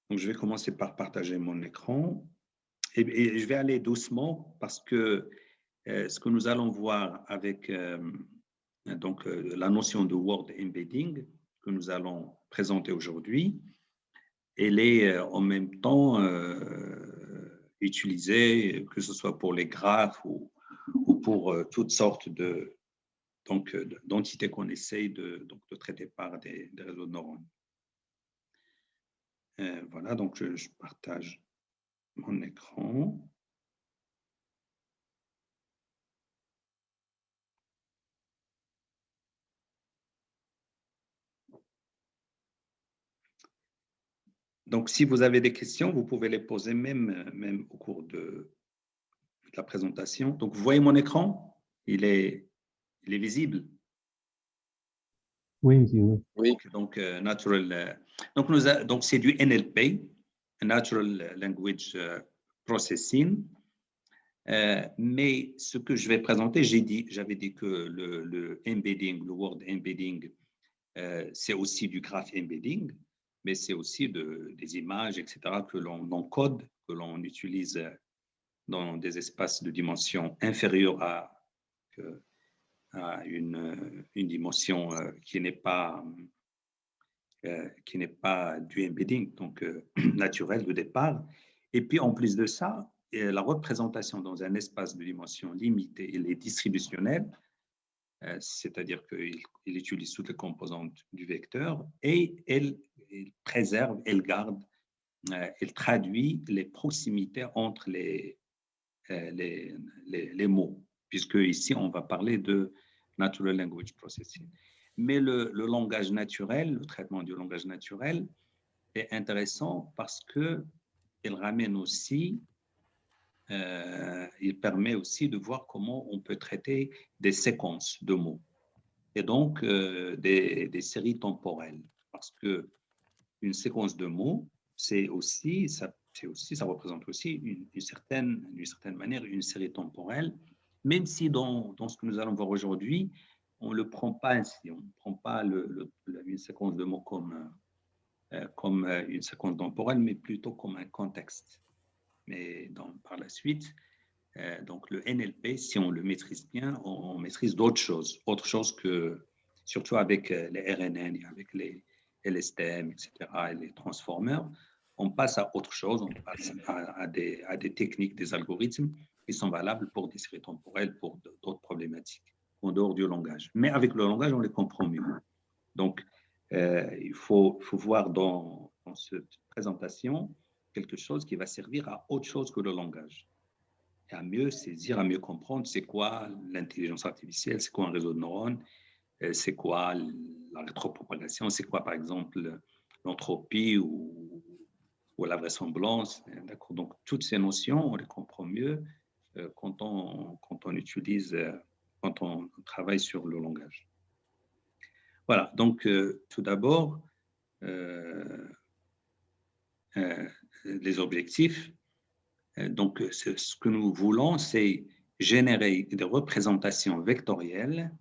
Donc, je vais commencer par partager mon écran et je vais aller doucement parce que ce que nous allons voir avec la notion de word embedding que nous allons présenter aujourd'hui, elle est en même temps utilisée, que ce soit pour les graphes ou pour toutes sortes d'entités qu'on essaye de traiter par des réseaux de neurones. Voilà, donc je partage mon écran. Donc, si vous avez des questions, vous pouvez les poser même au cours de la présentation. Donc, vous voyez mon écran? Il est visible? Oui, oui. Donc, donc c'est du NLP, Natural Language Processing. Mais ce que je vais présenter, j'avais dit que le embedding, le word embedding, c'est aussi du graph embedding, mais c'est aussi des images, etc., que l'on encode, que l'on utilise dans des espaces de dimension inférieure à une dimension qui n'est pas du embedding, donc naturel de départ. Et puis, en plus de ça, la représentation dans un espace de dimension limitée, elle est distributionnelle, c'est-à-dire qu'il utilise toutes les composantes du vecteur et elle préserve, elle garde, elle traduit les proximités entre les mots, puisque ici, on va parler de Natural Language Processing. Mais le langage naturel, le traitement du langage naturel est intéressant parce qu'il ramène aussi, il permet aussi de voir comment on peut traiter des séquences de mots et donc des séries temporelles. Parce qu'une séquence de mots, ça représente aussi d'une certaine manière une série temporelle, même si dans ce que nous allons voir aujourd'hui, on ne le prend pas ainsi, on ne prend pas une séquence de mots comme une séquence temporelle, mais plutôt comme un contexte. Mais par la suite, donc le NLP, si on le maîtrise bien, on maîtrise d'autres choses que, surtout avec les RNN, avec les LSTM, etc., et les transformers, on passe à autre chose, on passe à des techniques, des algorithmes qui sont valables pour des séries temporelles, pour d'autres problématiques, en dehors du langage. Mais avec le langage, on les comprend mieux. Donc, il faut voir dans cette présentation quelque chose qui va servir à autre chose que le langage. Et à mieux saisir, à mieux comprendre c'est quoi l'intelligence artificielle, c'est quoi un réseau de neurones, c'est quoi la rétropropagation, c'est quoi par exemple l'entropie ou la vraisemblance. D'accord. Donc, toutes ces notions, on les comprend mieux quand on utilise, quand on travaille sur le langage. Voilà, donc tout d'abord, les objectifs. Donc, ce que nous voulons, c'est générer des représentations vectorielles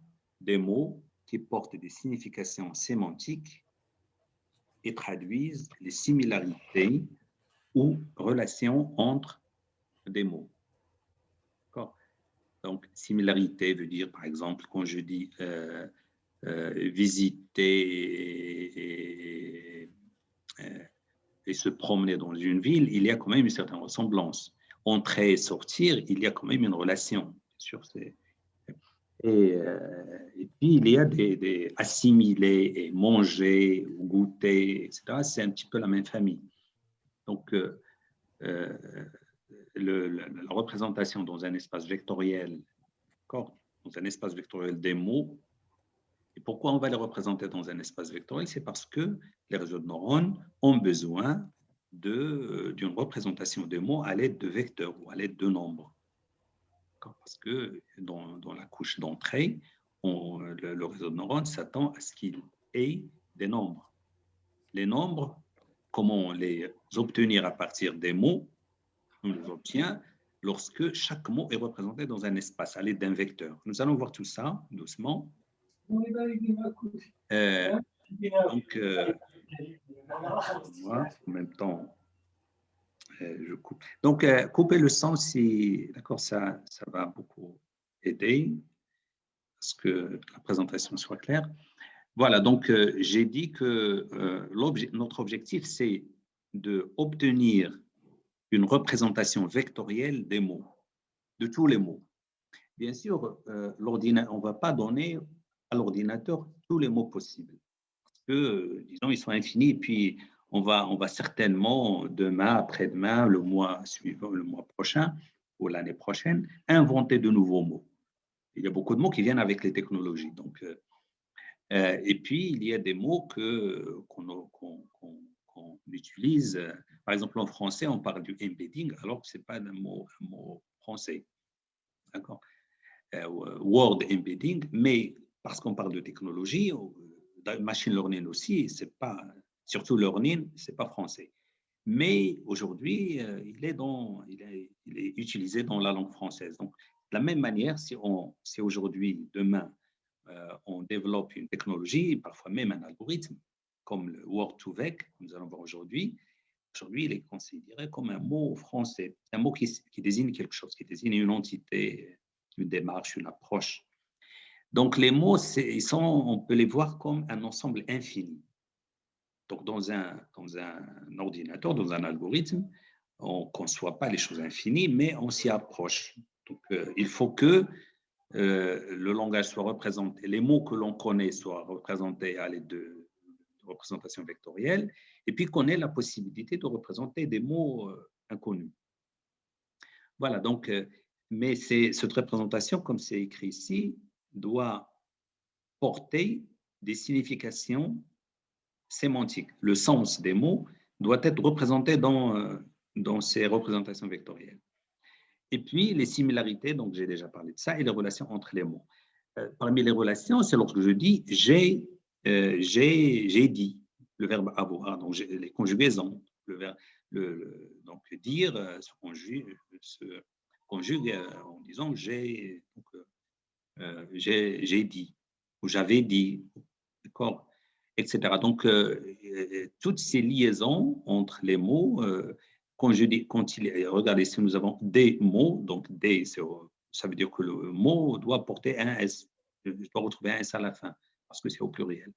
des mots qui portent des significations sémantiques et traduisent les similarités ou relations entre des mots. Donc, similarité veut dire, par exemple, quand je dis visiter et se promener dans une ville, il y a quand même une certaine ressemblance. Entrer et sortir, il y a quand même une relation. Sur et puis, il y a des assimiler et manger, ou goûter, etc. C'est un petit peu la même famille. Donc, la représentation dans un espace vectoriel, dans un espace vectoriel des mots. Et pourquoi on va les représenter dans un espace vectoriel? C'est parce que les réseaux de neurones ont besoin d'une représentation des mots à l'aide de vecteurs ou à l'aide de nombres. Parce que dans la couche d'entrée, le réseau de neurones s'attend à ce qu'il ait des nombres. Les nombres, comment les obtenir à partir des mots? On les obtient lorsque chaque mot est représenté dans un espace à l'aide d'un vecteur. Nous allons voir tout ça doucement. Donc, en même temps, je coupe. Donc, couper le son, d'accord, ça va beaucoup aider à ce que la présentation soit claire. Voilà, donc j'ai dit que notre objectif, c'est d'obtenir une représentation vectorielle des mots, de tous les mots. Bien sûr, on ne va pas donner à l'ordinateur tous les mots possibles. Parce que, disons, ils sont infinis, puis on va certainement, demain, après-demain, le mois suivant, le mois prochain ou l'année prochaine, inventer de nouveaux mots. Il y a beaucoup de mots qui viennent avec les technologies. Donc, et puis, il y a des mots qu'on utilise. Par exemple, en français, on parle du embedding, alors que ce n'est pas un mot français. D'accord? Word embedding, mais parce qu'on parle de technologie, machine learning aussi, c'est pas, surtout learning, c'est pas français. Mais aujourd'hui, il est utilisé dans la langue française. Donc, de la même manière, si aujourd'hui, demain, on développe une technologie, parfois même un algorithme, comme le Word2Vec, que nous allons voir aujourd'hui, il est considéré comme un mot français, un mot qui désigne quelque chose, qui désigne une entité, une démarche, une approche. Donc, les mots, on peut les voir comme un ensemble infini. Donc, dans un ordinateur, dans un algorithme, on ne conçoit pas les choses infinies, mais on s'y approche. Donc, il faut que le langage soit représenté, les mots que l'on connaît soient représentés à l'aide de représentation vectorielle, et puis qu'on ait la possibilité de représenter des mots inconnus. Voilà, donc, mais cette représentation, comme c'est écrit ici, doit porter des significations sémantiques. Le sens des mots doit être représenté dans ces représentations vectorielles. Et puis, les similarités, donc j'ai déjà parlé de ça, et les relations entre les mots. Parmi les relations, c'est lorsque je dis j'ai dit, le verbe avoir, donc les conjugaisons, donc dire se conjugue en disant j'ai dit, ou j'avais dit, d'accord, etc. Donc, toutes ces liaisons entre les mots, regardez, si nous avons des mots, donc des, ça veut dire que le mot doit porter un S, je dois retrouver un S à la fin, parce que c'est au pluriel.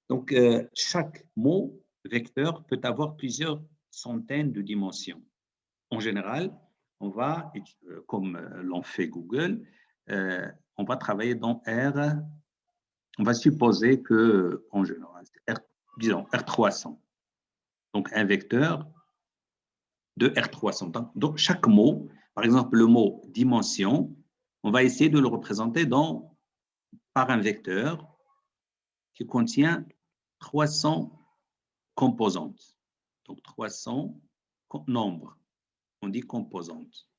Donc, chaque mot vecteur peut avoir plusieurs centaines de dimensions. En général, on va, comme l'on fait Google, on va travailler dans R. On va supposer que, en général, disons R300. Donc, un vecteur de R300. Donc, chaque mot, par exemple, le mot dimension, on va essayer de le représenter par un vecteur qui contient 300 composantes. Donc, 300 nombres. On dit composantes.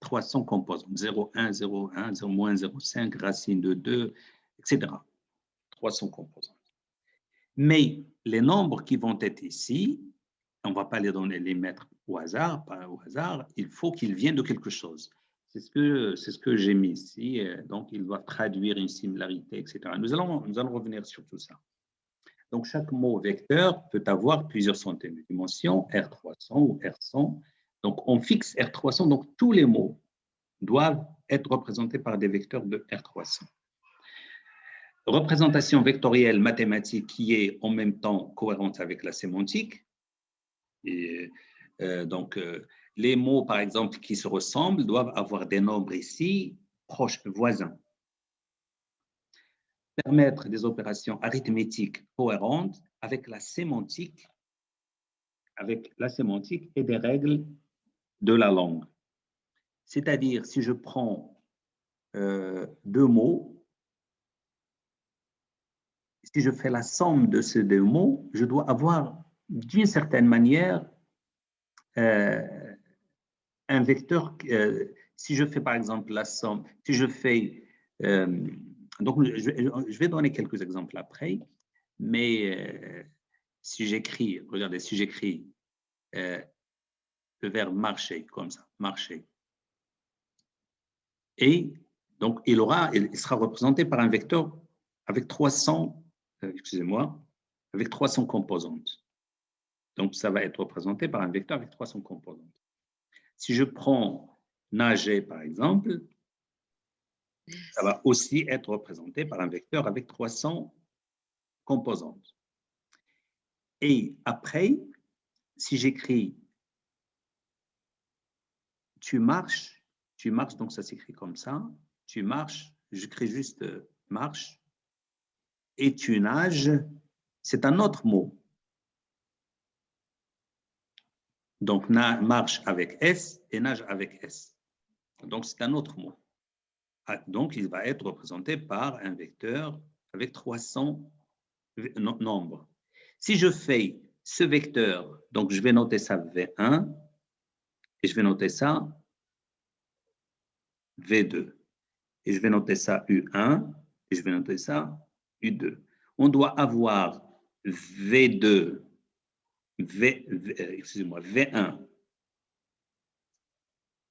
300 composantes. 0,1, 0,1, 0, 0,5, racine de 2, etc. 300 composantes. Mais les nombres qui vont être ici, on ne va pas les mettre au hasard, pas au hasard, il faut qu'ils viennent de quelque chose. C'est ce que j'ai mis ici, donc ils doivent traduire une similarité, etc. Nous allons revenir sur tout ça. Donc chaque mot vecteur peut avoir plusieurs centaines de dimensions, R300 ou R100. Donc on fixe R300, donc tous les mots doivent être représentés par des vecteurs de R300. Représentation vectorielle mathématique qui est en même temps cohérente avec la sémantique. Et, donc, les mots, par exemple, qui se ressemblent doivent avoir des nombres ici proches, voisins. Permettre des opérations arithmétiques cohérentes avec la sémantique et des règles de la langue. C'est-à-dire, si je prends deux mots, si je fais la somme de ces deux mots, je dois avoir d'une certaine manière un vecteur. Si je fais par exemple la somme, si je fais. Donc, je vais donner quelques exemples après, mais si j'écris, regardez, si j'écris le verbe marcher comme ça, marcher, et donc il sera représenté par un vecteur avec 300, excusez-moi, avec 300 composantes. Donc, ça va être représenté par un vecteur avec 300 composantes. Si je prends nager, par exemple, ça va aussi être représenté par un vecteur avec 300 composantes. Et après, si j'écris tu marches, donc ça s'écrit comme ça, tu marches, j'écris juste marche, et tu nages, c'est un autre mot. Donc, marche avec S et nage avec S. Donc, c'est un autre mot. Donc, il va être représenté par un vecteur avec 300 nombres. Si je fais ce vecteur, donc je vais noter ça V1 et je vais noter ça V2. Et je vais noter ça U1 et je vais noter ça U2. On doit avoir V2, excusez-moi, V1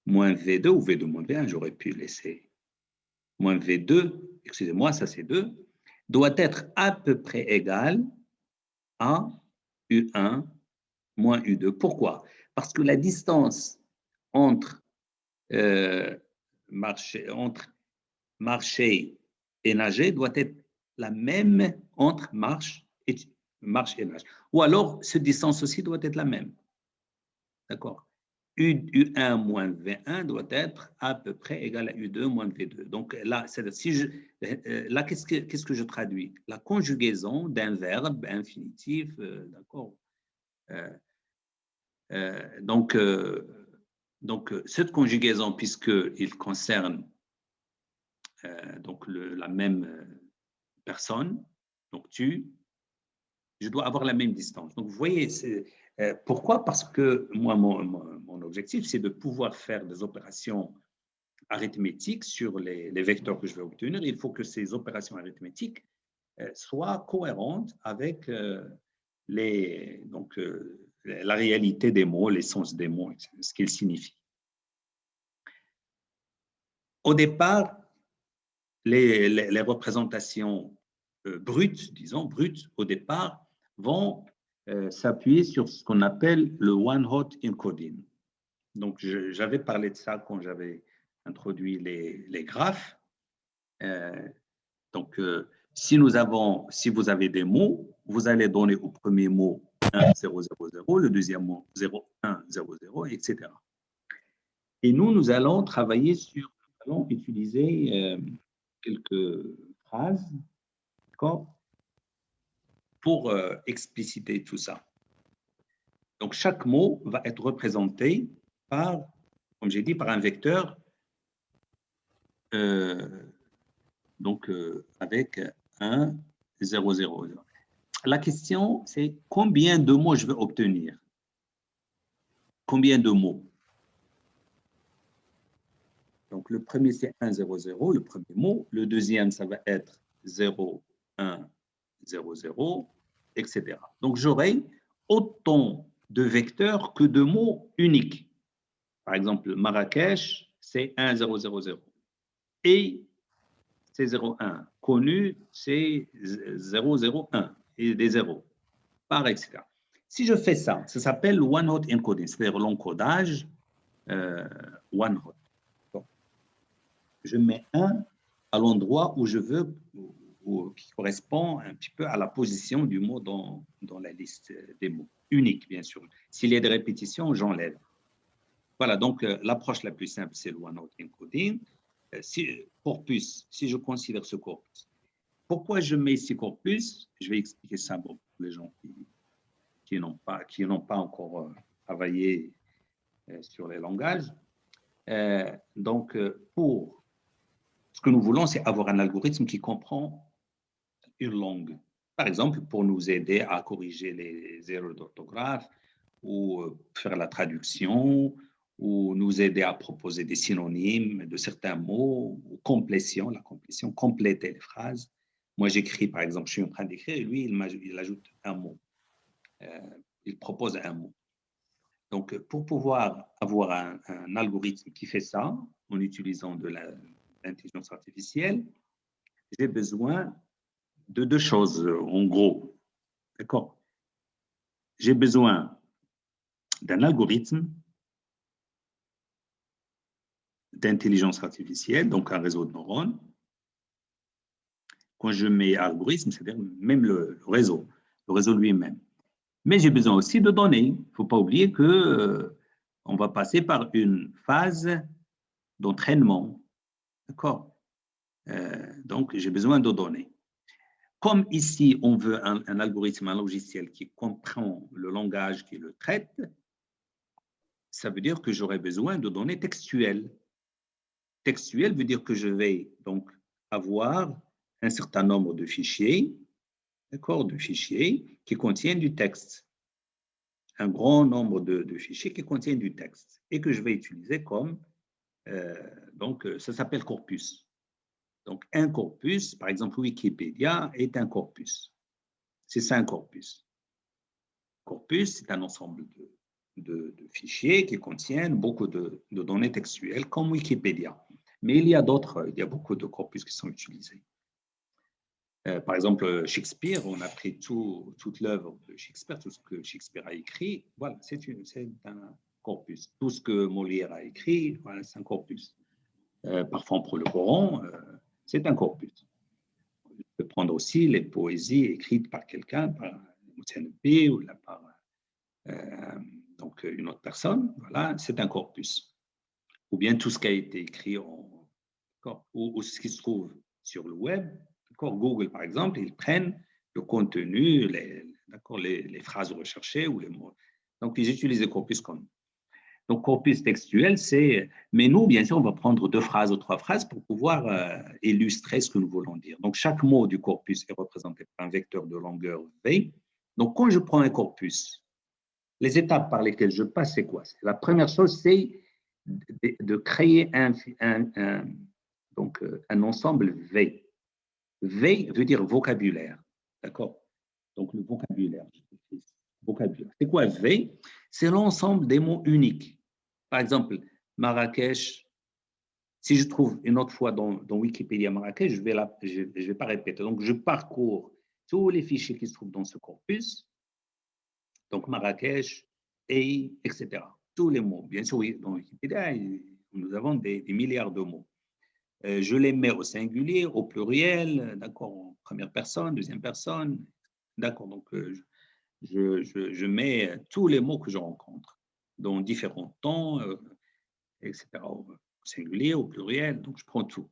moins V2 ou V2 moins V1, j'aurais pu laisser moins V2, excusez-moi, ça c'est 2, doit être à peu près égal à U1 moins U2. Pourquoi? Parce que la distance entre marcher et nager doit être la même entre marche et nage. Ou alors, cette distance aussi doit être la même. D'accord? U1 moins V1 doit être à peu près égal à U2 moins V2. Donc là, si là qu'est-ce que je traduis? La conjugaison d'un verbe infinitif, d'accord? Donc, cette conjugaison, puisqu'il concerne donc la même personne, donc je dois avoir la même distance. Donc, vous voyez, pourquoi? Parce que moi, mon objectif, c'est de pouvoir faire des opérations arithmétiques sur les vecteurs que je vais obtenir. Il faut que ces opérations arithmétiques soient cohérentes avec la réalité des mots, l'essence des mots, ce qu'ils signifient. Au départ, les représentations brutes, disons, brutes, au départ, vont s'appuyer sur ce qu'on appelle le one-hot encoding. Donc, j'avais parlé de ça quand j'avais introduit les graphes. Donc, si vous avez des mots, vous allez donner au premier mot 1, 0, 0, 0, le deuxième mot 0, 1, 0, 0, etc. Et nous allons travailler nous allons utiliser quelques phrases, d'accord, pour expliciter tout ça. Donc, chaque mot va être représenté par, comme j'ai dit, par un vecteur avec 1, 0, 0, 0. La question, c'est combien de mots je vais obtenir? Combien de mots? Donc, le premier, c'est 1, 0, 0, le premier mot. Le deuxième, ça va être 0, 1, 0, 0, etc. Donc, j'aurai autant de vecteurs que de mots uniques. Par exemple, Marrakech, c'est 1, 0, 0, 0. Et c'est 0, 1. Connu, c'est 0, 0, 1. Et des zéros, par etc. Si je fais ça, ça s'appelle one-hot encoding, c'est-à-dire l'encodage one-hot. Je mets 1 à l'endroit où je veux, qui correspond un petit peu à la position du mot dans la liste des mots. Unique, bien sûr. S'il y a des répétitions, j'enlève. Voilà, donc l'approche la plus simple, c'est le one-hot encoding. Corpus, si je considère ce corpus. Pourquoi je mets ici corpus? Je vais expliquer ça pour les gens qui n'ont pas encore travaillé sur les langages. Donc, pour ce que nous voulons, c'est avoir un algorithme qui comprend une langue. Par exemple, pour nous aider à corriger les erreurs d'orthographe ou faire la traduction ou nous aider à proposer des synonymes de certains mots ou complétion, la complétion, compléter les phrases. Moi, j'écris, par exemple, je suis en train d'écrire et lui, il ajoute un mot. Il propose un mot. Donc, pour pouvoir avoir un algorithme qui fait ça, en utilisant de l'intelligence artificielle, j'ai besoin de deux choses, en gros. D'accord? j'ai besoin d'un algorithme d'intelligence artificielle, donc un réseau de neurones. Quand je mets algorithme, c'est-à-dire même le réseau lui-même. Mais j'ai besoin aussi de données. Il ne faut pas oublier que on va passer par une phase d'entraînement. D'accord? Donc, j'ai besoin de données. Comme ici, on veut un algorithme, un logiciel qui comprend le langage, qui le traite, ça veut dire que j'aurai besoin de données textuelles. Textuel veut dire que je vais donc avoir un certain nombre de fichiers, d'accord, de fichiers qui contiennent du texte. Un grand nombre de fichiers qui contiennent du texte et que je vais utiliser comme, donc ça s'appelle corpus. Donc un corpus, par exemple Wikipédia est un corpus. C'est ça un corpus. Corpus, c'est un ensemble de fichiers qui contiennent beaucoup de données textuelles comme Wikipédia. Mais il y a beaucoup de corpus qui sont utilisés. Par exemple, Shakespeare, on a pris toute l'œuvre de Shakespeare, tout ce que Shakespeare a écrit, voilà, c'est un corpus. Tout ce que Molière a écrit, voilà, c'est un corpus. Parfois, pour le Coran, c'est un corpus. On peut prendre aussi les poésies écrites par quelqu'un, par Moutanabbi ou par donc une autre personne, voilà, c'est un corpus. Ou bien tout ce qui a été écrit ou ce qui se trouve sur le web. Google, par exemple, ils prennent le contenu, les phrases recherchées ou les mots. Donc, ils utilisent le corpus comme. Donc, corpus textuel, c'est. Mais nous, bien sûr, on va prendre 2 phrases ou 3 phrases pour pouvoir illustrer ce que nous voulons dire. Donc, chaque mot du corpus est représenté par un vecteur de longueur V. Donc, quand je prends un corpus, les étapes par lesquelles je passe, c'est quoi? La première chose, c'est de créer donc, un ensemble V. V veut dire vocabulaire. D'accord? Donc, le vocabulaire. C'est quoi V? C'est l'ensemble des mots uniques. Par exemple, Marrakech, si je trouve une autre fois dans Wikipédia Marrakech, je ne vais pas répéter. Donc, je parcours tous les fichiers qui se trouvent dans ce corpus. Donc, Marrakech, etc. Tous les mots. Bien sûr, dans Wikipédia, nous avons des milliards de mots. Je les mets au singulier, au pluriel, d'accord, en première personne, deuxième personne, d'accord. Donc, je mets tous les mots que je rencontre dans différents temps, etc. Au singulier, au pluriel, donc je prends tout.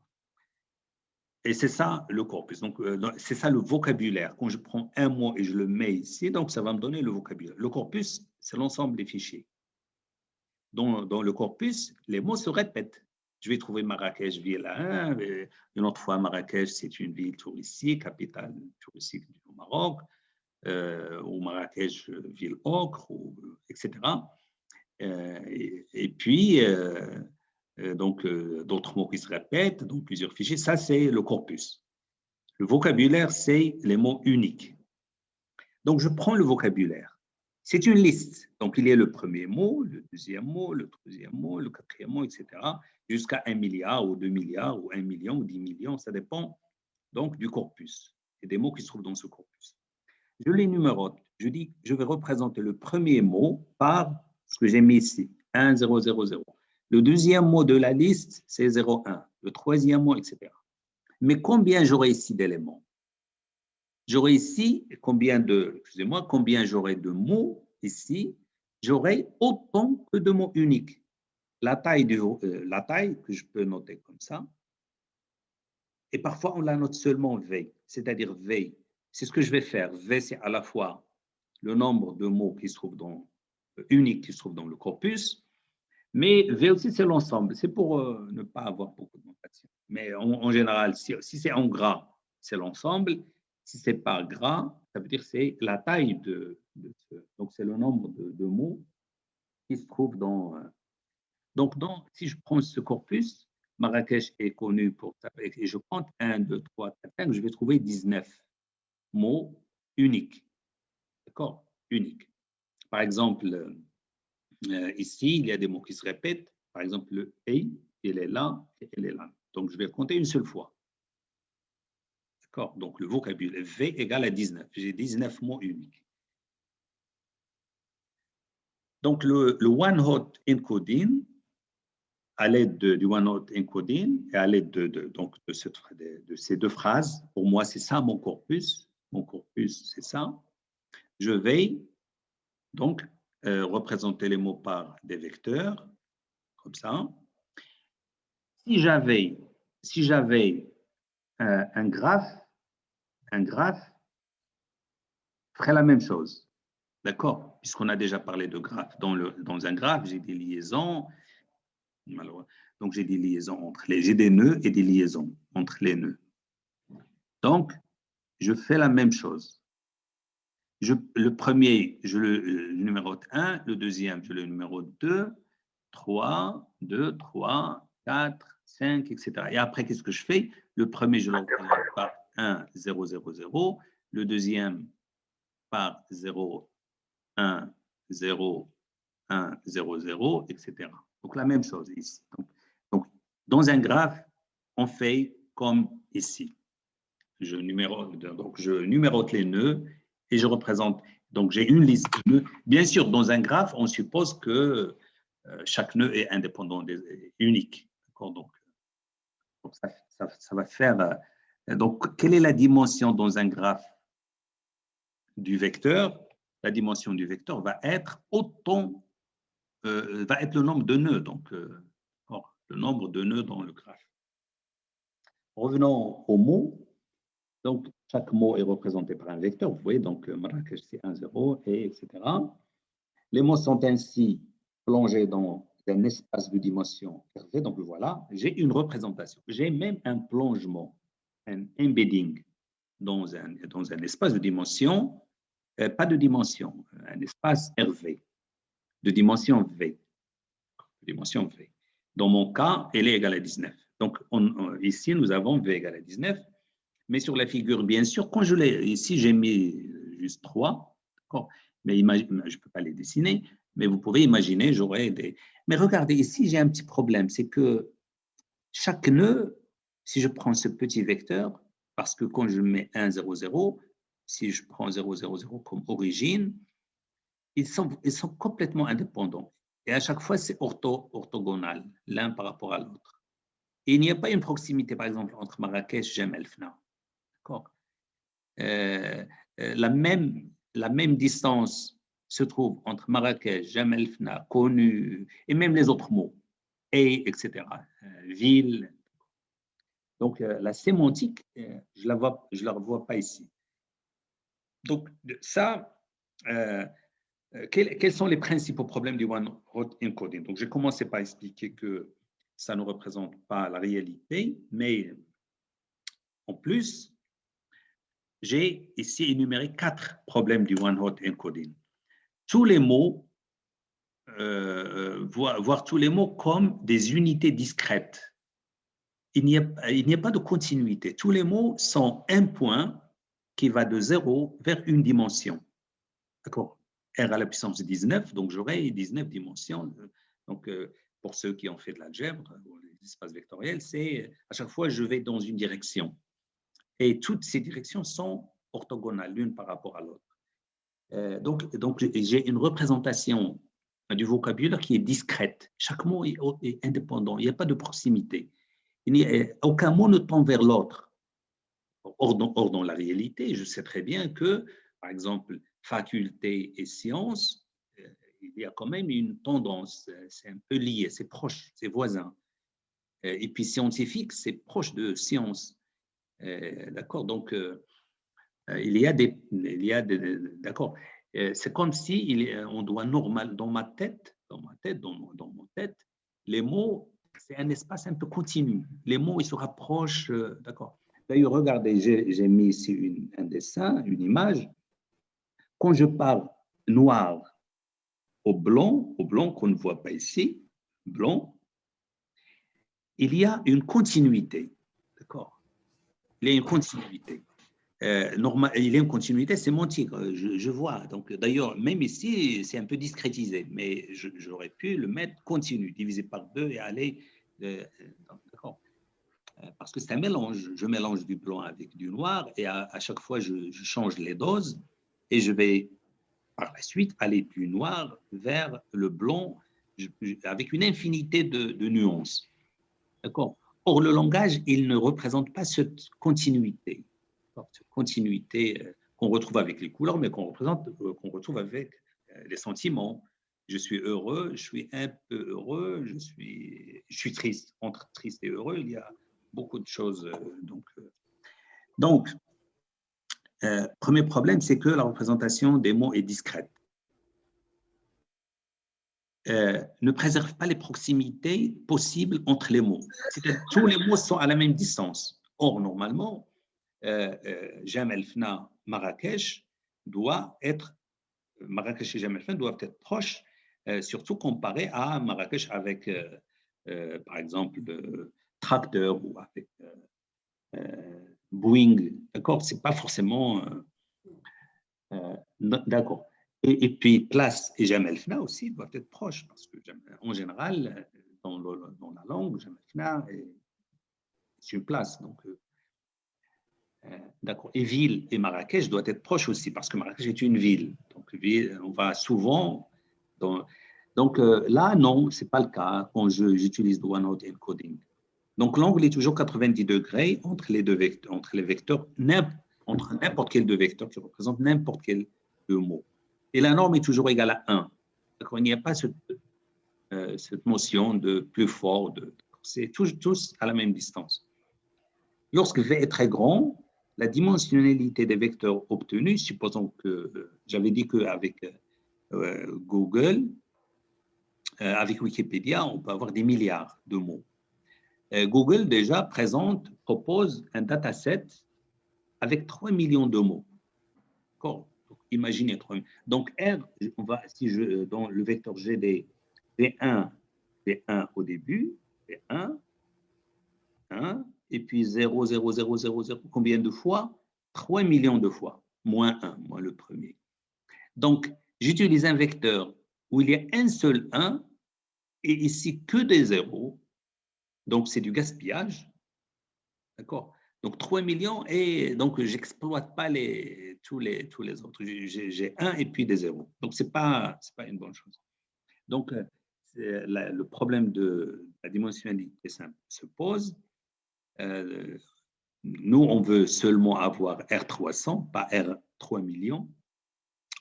Et c'est ça le corpus. Donc, c'est ça le vocabulaire. Quand je prends un mot et je le mets ici, donc ça va me donner le vocabulaire. Le corpus, c'est l'ensemble des fichiers. Dans le corpus, les mots se répètent. Je vais trouver Marrakech, ville 1, une autre fois Marrakech, c'est une ville touristique, capitale touristique du Maroc, ou Marrakech, ville ocre, etc. Et puis, donc, d'autres mots qui se répètent, donc plusieurs fichiers. Ça, c'est le corpus. Le vocabulaire, c'est les mots uniques. Donc, je prends le vocabulaire. C'est une liste. Donc, il y a le premier mot, le deuxième mot, le troisième mot, le quatrième mot, etc. Jusqu'à 1 milliard ou 2 milliards ou 1 million ou 10 millions. Ça dépend donc du corpus et des mots qui se trouvent dans ce corpus. Je les numérote. Je dis, je vais représenter le premier mot par ce que j'ai mis ici, 1, 0, 0, 0. Le deuxième mot de la liste, c'est 0, 1. Le troisième mot, etc. Mais combien j'aurai ici d'éléments? J'aurai ici combien j'aurai de mots ici? J'aurai autant que de mots uniques. La taille que je peux noter comme ça. Et parfois, on la note seulement V, c'est-à-dire V. C'est ce que je vais faire. V, c'est à la fois le nombre de mots qui se trouvent uniques qui se trouvent dans le corpus, mais V aussi, c'est l'ensemble. C'est pour ne pas avoir beaucoup de notation. Mais en général, si c'est en gras, c'est l'ensemble. Si c'est pas gras, ça veut dire que c'est la taille donc, c'est le nombre de mots qui se trouvent dans. Donc, si je prends ce corpus, Marrakech est connu pour ça, et je compte 1, 2, 3, 4, 5, je vais trouver 19 mots uniques. D'accord? Uniques. Par exemple, ici, il y a des mots qui se répètent. Par exemple, le « et », il est là et elle est là. Donc, je vais le compter une seule fois. D'accord? Donc, le vocabulaire V égale à 19. J'ai 19 mots uniques. Donc, le one-hot encoding, à l'aide du one-hot encoding et à l'aide donc de ces deux phrases, pour moi, c'est ça mon corpus. Mon corpus, c'est ça. Je vais donc représenter les mots par des vecteurs, comme ça. Si j'avais un graphe ferait la même chose. D'accord? Puisqu'on a déjà parlé de graphe. Dans un graphe, j'ai des liaisons. Donc, j'ai des liaisons j'ai des nœuds et des liaisons entre les nœuds. Donc, je fais la même chose. Le premier, je le numérote 1, le deuxième, je le numérote 2, 3, 2, 3, 4, 5, etc. Et après, qu'est-ce que je fais? Le premier, je le représente par 1, 0, 0, 0. Le deuxième, par 0, 1, 0, 1, 0, 0, etc. Donc, la même chose ici. Donc, dans un graphe, on fait comme ici. Je numérote les nœuds et je représente. Donc, j'ai une liste de nœuds. Bien sûr, dans un graphe, on suppose que chaque nœud est indépendant, unique. Donc ça va faire. Donc, quelle est la dimension dans un graphe du vecteur? La dimension du vecteur va être va être le nombre de nœuds. Donc, le nombre de nœuds dans le graphe. Revenons aux mots. Donc, chaque mot est représenté par un vecteur. Vous voyez, donc Marrakech, c'est 1, 0, et etc. Les mots sont ainsi plongés dans un espace de dimension RV. Donc, voilà, j'ai une représentation. J'ai même un plongement, un embedding dans un espace de dimension, pas de dimension, un espace RV, de dimension V. Dimension V. Dans mon cas, elle est égale à 19. Donc, ici, nous avons V égale à 19. Mais sur la figure, bien sûr, quand je l'ai ici, j'ai mis juste 3, mais je ne peux pas les dessiner, mais vous pouvez imaginer, j'aurais des… Mais regardez, ici, j'ai un petit problème, c'est que chaque nœud, si je prends ce petit vecteur, parce que quand je mets 1, 0, 0, si je prends 0, 0, 0 comme origine, ils sont complètement indépendants. Et à chaque fois, c'est orthogonal, l'un par rapport à l'autre. Et il n'y a pas une proximité, par exemple, entre Marrakech et Jam El Fna. D'accord. La même distance se trouve entre Marrakech, Jam El Fna, connu, et même les autres mots, et etc. Ville. Donc, la sémantique, je la revois pas ici. Donc, ça, quels sont les principaux problèmes du one-hot encoding? Donc, j'ai commencé par expliquer que ça ne représente pas la réalité, mais en plus, j'ai ici énuméré 4 problèmes du one-hot encoding. Tous les mots, voir tous les mots comme des unités discrètes. Il n'y a pas de continuité. Tous les mots sont un point qui va de 0 vers une dimension. D'accord? R à la puissance de 19, donc j'aurai 19 dimensions. Donc, pour ceux qui ont fait de l'algèbre, les espaces vectoriels, c'est à chaque fois, je vais dans une direction. Et toutes ces directions sont orthogonales, l'une par rapport à l'autre. Donc j'ai une représentation du vocabulaire qui est discrète. Chaque mot est indépendant, il n'y a pas de proximité. Aucun mot ne tend vers l'autre. Or, dans la réalité, je sais très bien que, par exemple, faculté et science, il y a quand même une tendance, c'est un peu lié, c'est proche, c'est voisin. Et puis scientifique, c'est proche de science. D'accord, donc il y a des d'accord. C'est comme si on doit dans ma tête, dans mon tête, les mots, c'est un espace un peu continu. Les mots, ils se rapprochent, d'accord. D'ailleurs, regardez, j'ai mis ici un dessin, une image. Quand je parle noir au blanc qu'on ne voit pas ici, blanc, il y a une continuité, d'accord. Il y a une continuité. Il y a une continuité sémantique, je vois. Donc, d'ailleurs, même ici, c'est un peu discrétisé, mais j'aurais pu le mettre continu, divisé par 2 et aller. D'accord. Parce que c'est un mélange. Je mélange du blanc avec du noir et à chaque fois, je change les doses et je vais par la suite aller du noir vers le blanc avec une infinité de nuances. D'accord? Or, le langage, il ne représente pas cette continuité qu'on retrouve avec les couleurs, mais qu'on retrouve avec les sentiments. Je suis heureux, je suis un peu heureux, je suis triste. Entre triste et heureux, il y a beaucoup de choses. Donc, premier problème, c'est que la représentation des mots est discrète. Ne préserve pas les proximités possibles entre les mots. C'est-à-dire que tous les mots sont à la même distance. Or, normalement, Jam El Fna, Marrakech et Jam El Fna doivent être proches, surtout comparé à Marrakech avec, par exemple, Tracteur ou avec Boeing. D'accord? C'est pas forcément. D'accord. Et puis, Place et Jam El Fna aussi doivent être proches, parce que, en général, dans la langue, Jam El Fna c'est une place. Donc, d'accord. Et ville et Marrakech doivent être proches aussi, parce que Marrakech est une ville. Donc, on va souvent. Donc là, non, ce n'est pas le cas quand j'utilise le one-hot encoding. Donc, l'angle est toujours 90 degrés entre les deux vecteurs, entre n'importe quel deux vecteurs qui représentent n'importe quel deux mots. Et la norme est toujours égale à 1. Donc, il n'y a pas cette notion de plus fort. C'est tous à la même distance. Lorsque V est très grand, la dimensionnalité des vecteurs obtenus, supposons que j'avais dit qu'avec Google, avec Wikipédia, on peut avoir des milliards de mots. Google déjà propose un dataset avec 3 millions de mots. D'accord? Imaginez 3 millions. Donc R, dans le vecteur GD, V1 au début, V1, 1, et puis 0, 0, 0, 0, 0, combien de fois? 3 millions de fois, moins 1, moins le premier. Donc, j'utilise un vecteur où il y a un seul 1 et ici que des zéros. Donc, c'est du gaspillage. D'accord? Donc, 3 millions et donc, je n'exploite pas tous les autres. J'ai 1 et puis des zéros. Donc, ce n'est pas une bonne chose. Donc, le problème de la dimensionnalité se pose. Nous, on veut seulement avoir R300, pas R3 millions.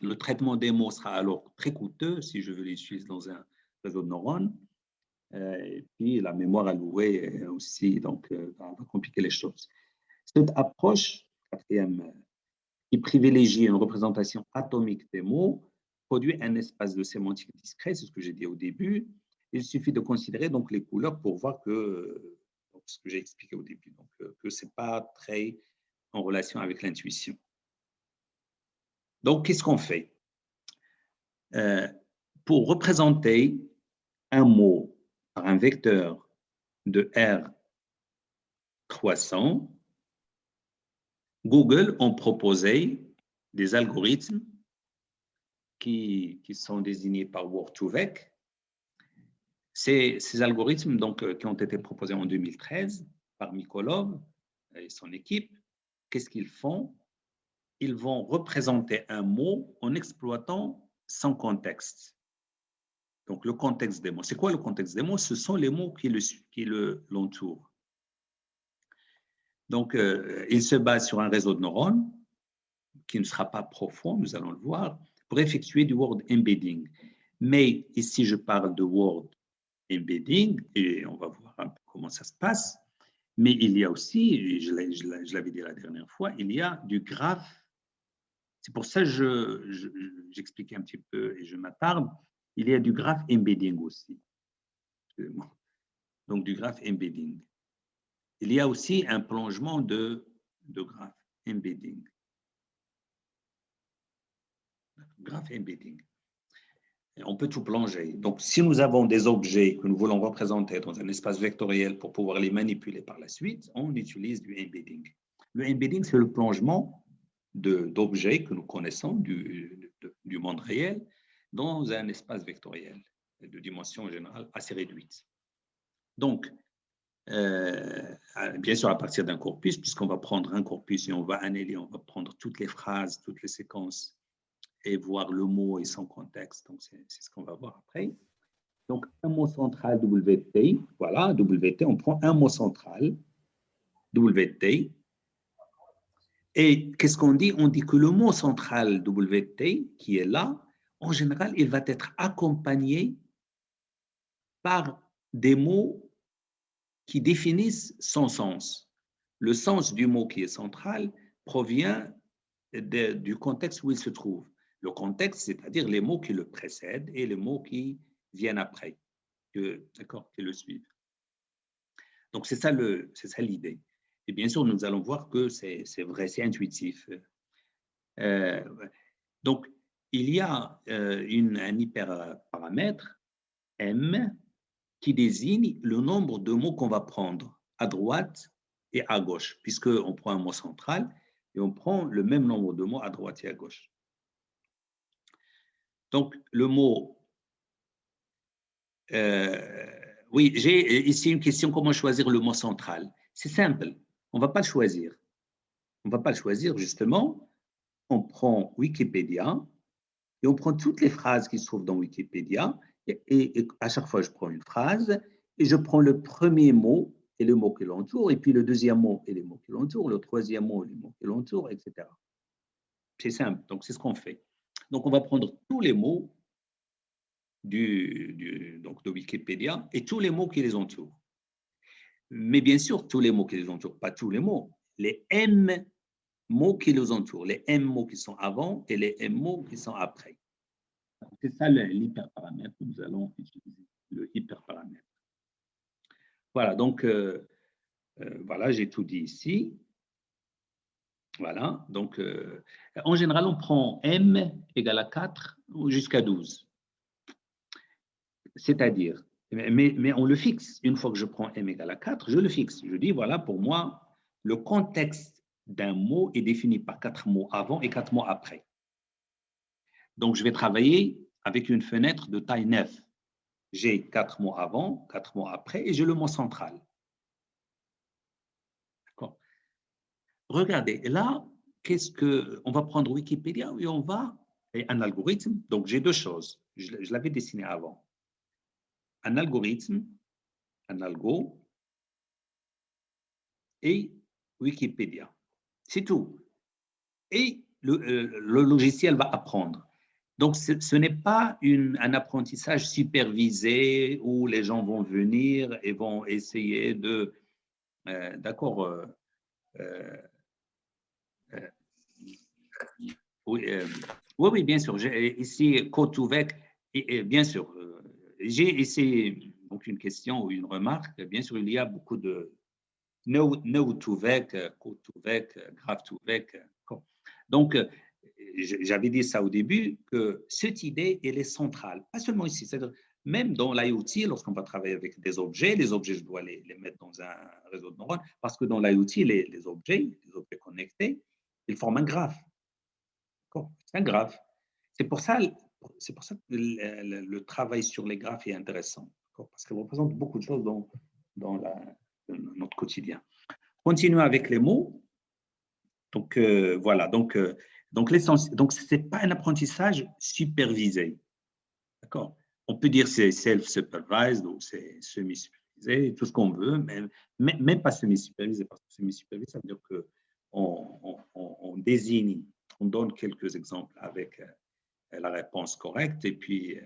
Le traitement des mots sera alors très coûteux si je veux l'utiliser dans un réseau de neurones. Et puis, la mémoire allouée aussi, donc, va compliquer les choses. Cette approche, quatrième, qui privilégie une représentation atomique des mots, produit un espace de sémantique discret, c'est ce que j'ai dit au début. Il suffit de considérer donc les couleurs pour voir que ce que j'ai expliqué au début, donc que ce n'est pas très en relation avec l'intuition. Donc, qu'est-ce qu'on fait? Pour représenter un mot par un vecteur de R croissant, Google a proposé des algorithmes qui sont désignés par Word2Vec. Ces algorithmes donc, qui ont été proposés en 2013 par Mikolov et son équipe, qu'est-ce qu'ils font? Ils vont représenter un mot en exploitant son contexte. Donc, le contexte des mots. C'est quoi le contexte des mots? Ce sont les mots qui l'entourent. Donc, il se base sur un réseau de neurones qui ne sera pas profond, nous allons le voir, pour effectuer du word embedding. Mais ici, je parle de word embedding et on va voir un peu comment ça se passe. Mais il y a aussi, je l'avais dit la dernière fois, il y a du graph. C'est pour ça que j'expliquais un petit peu et je m'attarde. Il y a du graph embedding aussi. Donc, du graph embedding. Il y a aussi un prolongement de graph embedding. Graph embedding. Et on peut tout plonger. Donc, si nous avons des objets que nous voulons représenter dans un espace vectoriel pour pouvoir les manipuler par la suite, on utilise du embedding. Le embedding, c'est le plongement d'objets que nous connaissons du monde réel dans un espace vectoriel de dimension générale assez réduite. Donc, bien sûr, à partir d'un corpus, puisqu'on va prendre un corpus et on va analyser, on va prendre toutes les phrases, toutes les séquences et voir le mot et son contexte. Donc, c'est ce qu'on va voir après. Donc, un mot central WT, voilà, WT, on prend un mot central, WT. Et qu'est-ce qu'on dit? On dit que le mot central WT, qui est là, en général, il va être accompagné par des mots qui définissent son sens. Le sens du mot qui est central provient du contexte où il se trouve. Le contexte, c'est-à-dire les mots qui le précèdent et les mots qui viennent après, d'accord, qui le suivent. Donc, c'est ça l'idée. Et bien sûr, nous allons voir que c'est vrai, c'est intuitif. Donc, il y a un hyperparamètre, M, qui désigne le nombre de mots qu'on va prendre à droite et à gauche, puisqu'on prend un mot central et on prend le même nombre de mots à droite et à gauche. Donc, le mot... oui, j'ai ici une question, comment choisir le mot central? C'est simple, on ne va pas le choisir. On ne va pas le choisir, justement. On prend Wikipédia et on prend toutes les phrases qui se trouvent dans Wikipédia et à chaque fois, je prends une phrase et je prends le premier mot et le mot qui l'entoure, et puis le deuxième mot et les mots qui l'entourent, le troisième mot et les mots qui l'entourent, etc. C'est simple, donc c'est ce qu'on fait. Donc, on va prendre tous les mots donc de Wikipédia et tous les mots qui les entourent. Mais bien sûr, tous les mots qui les entourent, pas tous les mots, les M mots qui les entourent, les M mots qui sont avant et les M mots qui sont après. C'est ça l'hyperparamètre que nous allons utiliser, le hyperparamètre. Voilà, donc voilà, j'ai tout dit ici. Voilà, donc en général, on prend M égale à 4 jusqu'à 12. C'est-à-dire, mais on le fixe. Une fois que je prends M égale à 4, je le fixe. Je dis, voilà, pour moi, le contexte d'un mot est défini par 4 mots avant et 4 mots après. Donc, je vais travailler avec une fenêtre de taille 9. J'ai 4 mots avant, 4 mots après, et j'ai le mot central. D'accord. Regardez, là, on va prendre Wikipédia et on va, et un algorithme. Donc, j'ai deux choses. Je l'avais dessiné avant. Un algorithme, un algo, et Wikipédia. C'est tout. Et le logiciel va apprendre. Donc, ce n'est pas un apprentissage supervisé où les gens vont venir et vont essayer de... D'accord. Oui, bien sûr. Ici, Code2Vec, et bien sûr, j'ai ici donc une question ou une remarque. Bien sûr, il y a beaucoup de Node2Vec, Code2Vec, Graph2Vec. Donc, j'avais dit ça au début, que cette idée, elle est centrale, pas seulement ici, c'est-à-dire même dans l'IoT, lorsqu'on va travailler avec des objets, les objets, je dois les mettre dans un réseau de neurones, parce que dans l'IoT, les objets connectés, ils forment un graphe. C'est un graphe. C'est pour ça que le travail sur les graphes est intéressant, parce qu'il représente beaucoup de choses dans notre quotidien. Continuons avec les mots. Donc, voilà. Donc, ce n'est pas un apprentissage supervisé. D'accord? On peut dire c'est self-supervised ou c'est semi-supervisé, tout ce qu'on veut, mais même pas semi-supervisé, parce que semi-supervisé, ça veut dire qu'on désigne, on donne quelques exemples avec la réponse correcte et puis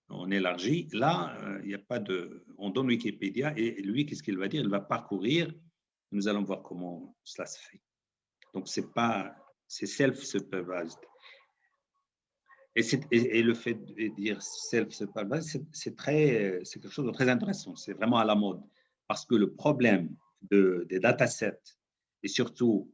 on élargit. Là, il n'y a pas de... On donne Wikipédia et lui, qu'est-ce qu'il va dire? Il va parcourir. Nous allons voir comment cela se fait. Donc, c'est self-supervised. Et le fait de dire self-supervised, c'est quelque chose de très intéressant. C'est vraiment à la mode. Parce que le problème des datasets, et surtout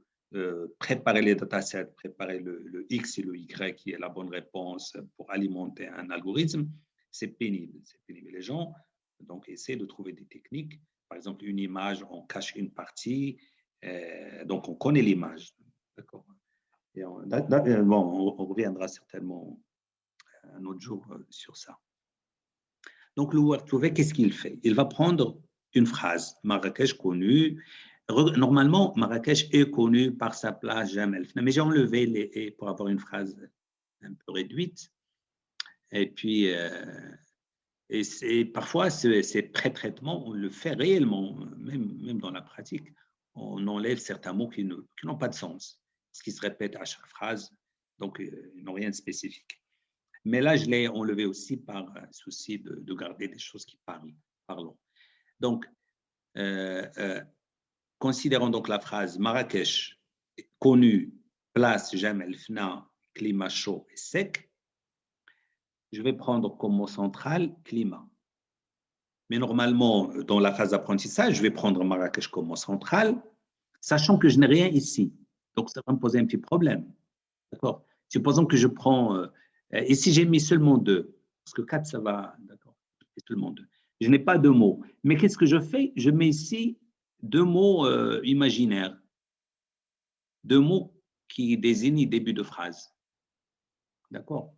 préparer les datasets, préparer le X et le Y qui est la bonne réponse pour alimenter un algorithme, c'est pénible. C'est pénible. Les gens donc, essaient de trouver des techniques. Par exemple, une image, on cache une partie, donc on connaît l'image. D'accord. On reviendra certainement un autre jour sur ça. Donc, le Word2Vec, qu'est-ce qu'il fait? Il va prendre une phrase, Marrakech connue. Normalement, Marrakech est connu par sa plage Jam el Fna, mais j'ai enlevé les « et » pour avoir une phrase un peu réduite. Et puis, parfois, ces pré-traitements, on le fait réellement, même dans la pratique. On enlève certains mots qui n'ont pas de sens, ce qui se répète à chaque phrase, donc ils n'ont rien de spécifique. Mais là, je l'ai enlevé aussi par souci de garder des choses qui parlent. Donc, considérons donc la phrase Marrakech, connue, place, Jem El Fna, climat chaud et sec. Je vais prendre comme mot central climat. Mais normalement, dans la phase d'apprentissage, je vais prendre Marrakech comme mot central, sachant que je n'ai rien ici. Donc, ça va me poser un petit problème. D'accord? Supposons que je prends. Ici, j'ai mis seulement 2, parce que 4, ça va. D'accord? Seulement 2. Je n'ai pas de mots. Mais qu'est-ce que je fais? Je mets ici 2 mots imaginaires. 2 mots qui désignent début de phrase. D'accord?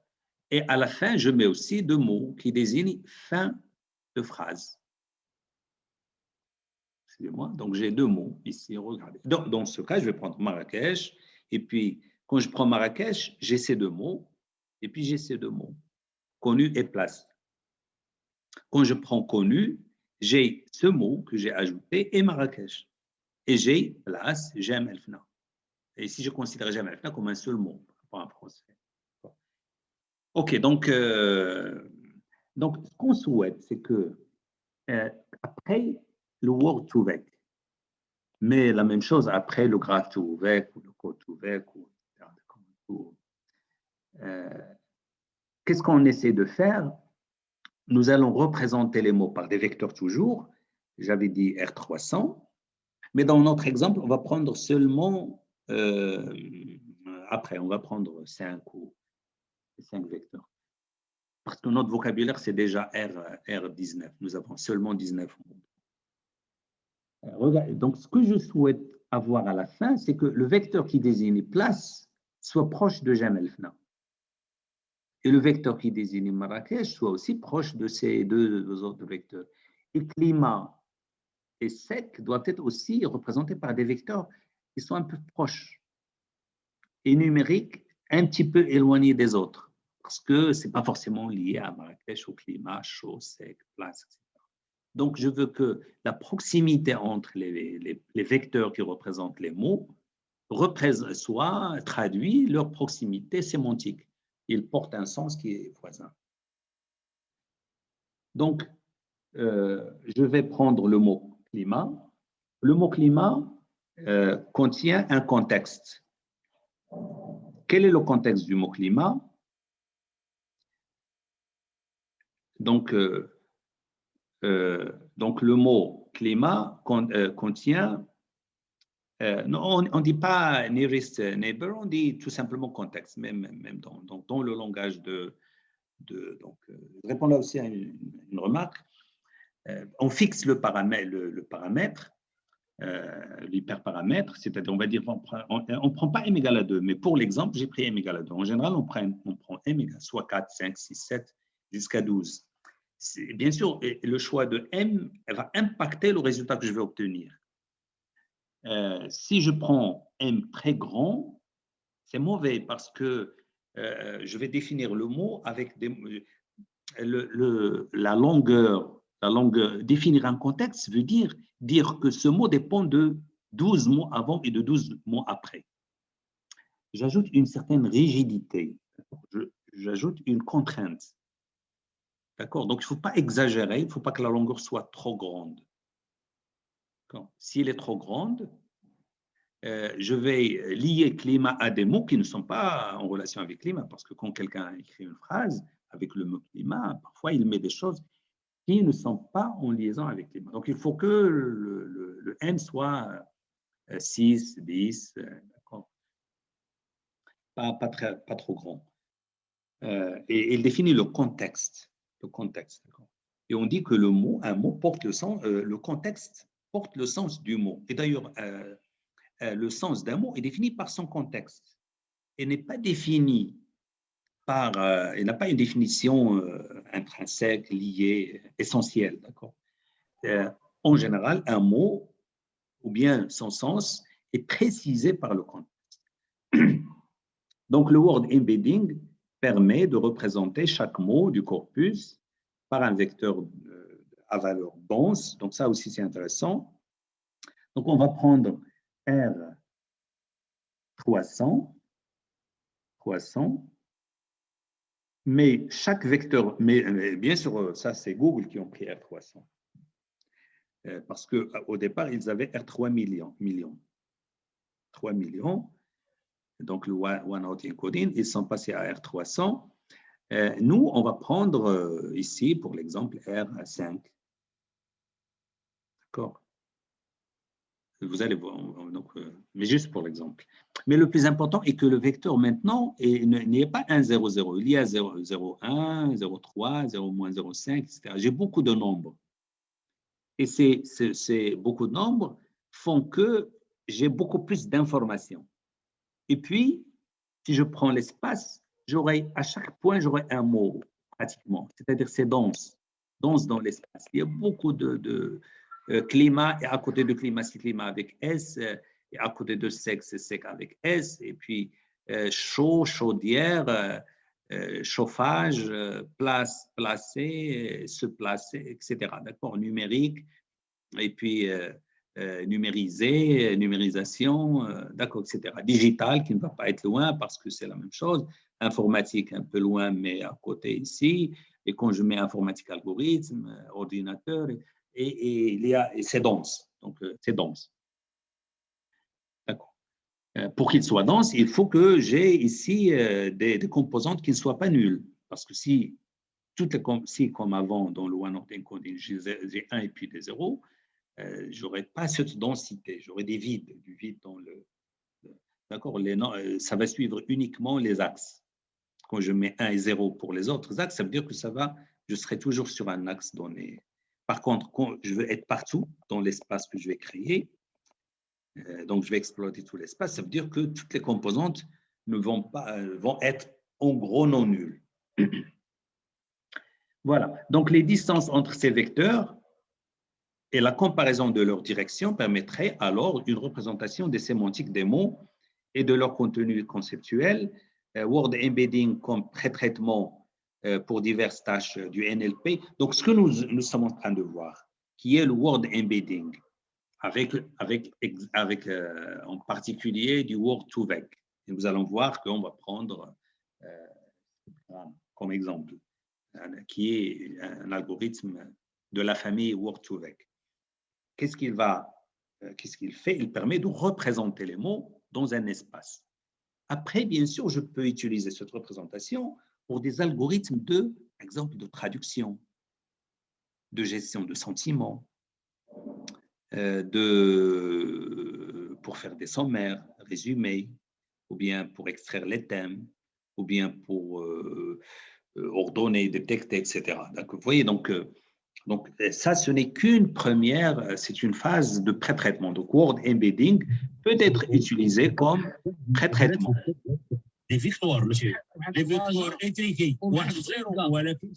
Et à la fin, je mets aussi 2 mots qui désignent fin de phrase. Excusez-moi. Donc, j'ai 2 mots ici. Regardez. Dans ce cas, je vais prendre Marrakech. Et puis, quand je prends Marrakech, j'ai ces 2 mots. Et puis, j'ai ces 2 mots. Connu et place. Quand je prends connu, j'ai ce mot que j'ai ajouté et Marrakech. Et j'ai place, Jem El Fna. Et ici, je considère Jem El Fna comme un seul mot, pas un français. OK, donc ce qu'on souhaite, c'est que après le Word to Vec, mais la même chose après le Graph to Vec ou le Code to Vec, qu'est-ce qu'on essaie de faire? Nous allons représenter les mots par des vecteurs toujours. J'avais dit R300, mais dans notre exemple, on va prendre seulement, après, on va prendre 5 vecteurs. Parce que notre vocabulaire, c'est déjà R19. Nous avons seulement 19 mots. Donc, ce que je souhaite avoir à la fin, c'est que le vecteur qui désigne place soit proche de Jem El Fna. Et le vecteur qui désigne Marrakech soit aussi proche de ces deux autres vecteurs. Et climat et sec doivent être aussi représentés par des vecteurs qui sont un peu proches et numériques, un petit peu éloignés des autres, parce que ce n'est pas forcément lié à Marrakech, au climat chaud, sec, place, etc. Donc, je veux que la proximité entre les vecteurs qui représentent les mots soit traduit leur proximité sémantique. Ils portent un sens qui est voisin. Donc, je vais prendre le mot climat. Le mot climat contient un contexte. Quel est le contexte du mot climat? Donc, le mot climat contient, non, on ne dit pas nearest neighbor, on dit tout simplement contexte, même dans le langage donc, je réponds là aussi à une remarque. On fixe le paramètre, l'hyperparamètre, c'est-à-dire, on va dire, on ne prend pas m égale à 2, mais pour l'exemple, j'ai pris m égale à 2. En général, on prend m égale soit 4, 5, 6, 7, jusqu'à 12. Bien sûr, le choix de m va impacter le résultat que je vais obtenir. Si je prends m très grand, c'est mauvais parce que je vais définir le mot avec la longueur. Définir un contexte veut dire que ce mot dépend de 12 mots avant et de 12 mots après. J'ajoute une certaine rigidité, j'ajoute une contrainte. D'accord? Donc, il ne faut pas exagérer, il ne faut pas que la longueur soit trop grande. Si elle est trop grande, je vais lier climat à des mots qui ne sont pas en relation avec climat, parce que quand quelqu'un écrit une phrase avec le mot climat, parfois il met des choses qui ne sont pas en liaison avec climat. Donc, il faut que le M soit 6, 10, d'accord, pas trop grand. Et il définit le contexte. Et on dit que un mot porte le sens, le contexte porte le sens du mot. Et d'ailleurs, le sens d'un mot est défini par son contexte et n'est pas défini par, il n'a pas une définition intrinsèque, liée, essentielle. D'accord. En général, un mot ou bien son sens est précisé par le contexte. Donc, le word embedding permet de représenter chaque mot du corpus par un vecteur à valeur dense. Donc, ça aussi, c'est intéressant. Donc, on va prendre R 300, mais chaque vecteur, mais bien sûr, ça, c'est Google qui ont pris R300. Parce qu'au départ, ils avaient R3 millions. 3 millions. Donc, le One Hot Encoding, ils sont passés à R300. Nous, on va prendre ici, pour l'exemple, R5. D'accord? Vous allez voir, donc, mais juste pour l'exemple. Mais le plus important est que le vecteur maintenant n'est pas 1, 0, 0. Il y a 0, 0, 1, 0, 3, 0, moins 0, 5, etc. J'ai beaucoup de nombres. Et ces beaucoup de nombres font que j'ai beaucoup plus d'informations. Et puis, si je prends l'espace, à chaque point, j'aurai un mot, pratiquement. C'est-à-dire c'est dense dans l'espace. Il y a beaucoup de climat, et à côté de climat, c'est climat avec S, et à côté de sec, c'est sec avec S, et puis chaud, chaudière, chauffage, placer, se placer, etc. D'accord, numérique, et puis numérisation, d'accord, etc. Digital, qui ne va pas être loin parce que c'est la même chose. Informatique, un peu loin, mais à côté ici. Et quand je mets informatique, algorithme, ordinateur, et c'est dense. Donc, c'est dense. D'accord. Pour qu'il soit dense, il faut que j'ai ici des composantes qui ne soient pas nulles. Parce que si, comme avant, dans le One Hot Encoding, j'ai 1 et puis des zéros, je n'aurai pas cette densité, j'aurai du vide dans le… D'accord, ça va suivre uniquement les axes. Quand je mets 1 et 0 pour les autres axes, ça veut dire que je serai toujours sur un axe donné. Par contre, quand je veux être partout dans l'espace que je vais créer, donc je vais exploiter tout l'espace, ça veut dire que toutes les composantes vont être en gros non nulles. Voilà, donc les distances entre ces vecteurs et la comparaison de leur direction permettrait alors une représentation des sémantiques des mots et de leur contenu conceptuel. Word Embedding comme pré-traitement pour diverses tâches du NLP. Donc, ce que nous sommes en train de voir, qui est le Word Embedding, avec en particulier du Word2Vec. Et nous allons voir qu'on va prendre comme exemple, qui est un algorithme de la famille Word2Vec. Qu'est-ce qu'il fait? Il permet de représenter les mots dans un espace. Après, bien sûr, je peux utiliser cette représentation pour des algorithmes par exemple, de traduction, de gestion de sentiments, pour faire des sommaires, résumés, ou bien pour extraire les thèmes, ou bien pour ordonner des textes, etc. Donc, vous voyez, donc ça, ce n'est qu'une première, c'est une phase de pré-traitement. Donc, Word Embedding peut être utilisé comme pré-traitement. Les victoires, monsieur. Les victoires étriquées. واحد صغير ولكن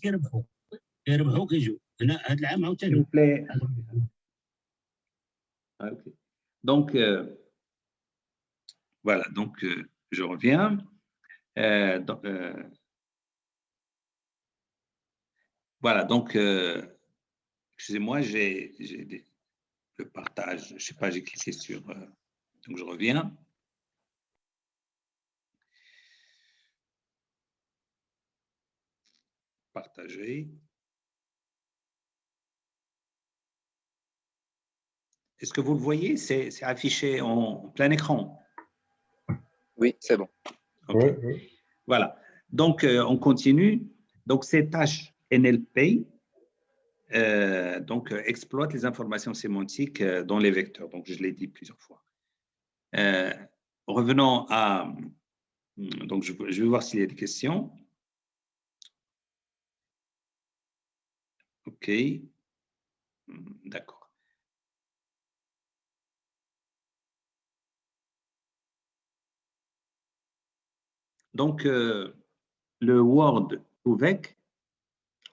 كيربحوا كيجوا. هنا هذا العام عاوتاني. S'il vous plaît. Okay. Donc, voilà, donc je reviens. Voilà, donc, excusez-moi, j'ai le partage, je ne sais pas, j'ai cliqué sur, donc je reviens. Partager. Est-ce que vous le voyez? C'est affiché en plein écran. Oui, c'est bon. Okay. Oui. Voilà. Donc, on continue. Donc, ces tâches NLP exploitent les informations sémantiques dans les vecteurs. Donc, je l'ai dit plusieurs fois. Revenons à… Donc, je vais voir s'il y a des questions. OK. D'accord. Donc, le Word2Vec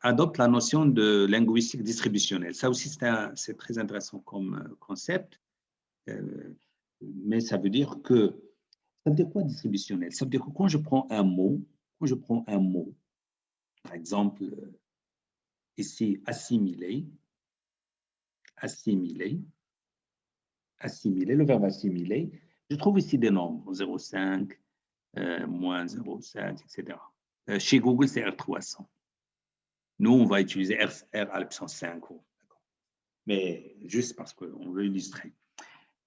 adopte la notion de linguistique distributionnelle. Ça aussi, c'est très intéressant comme concept, mais ça veut dire que… Ça veut dire quoi distributionnel? Ça veut dire que quand je prends un mot quand je prends un mot, par exemple, ici, assimiler, le verbe assimiler, je trouve ici des nombres, 0,5, moins 0,7, etc. Chez Google, c'est R300. Nous, on va utiliser R à la puissance 5, mais juste parce qu'on veut illustrer.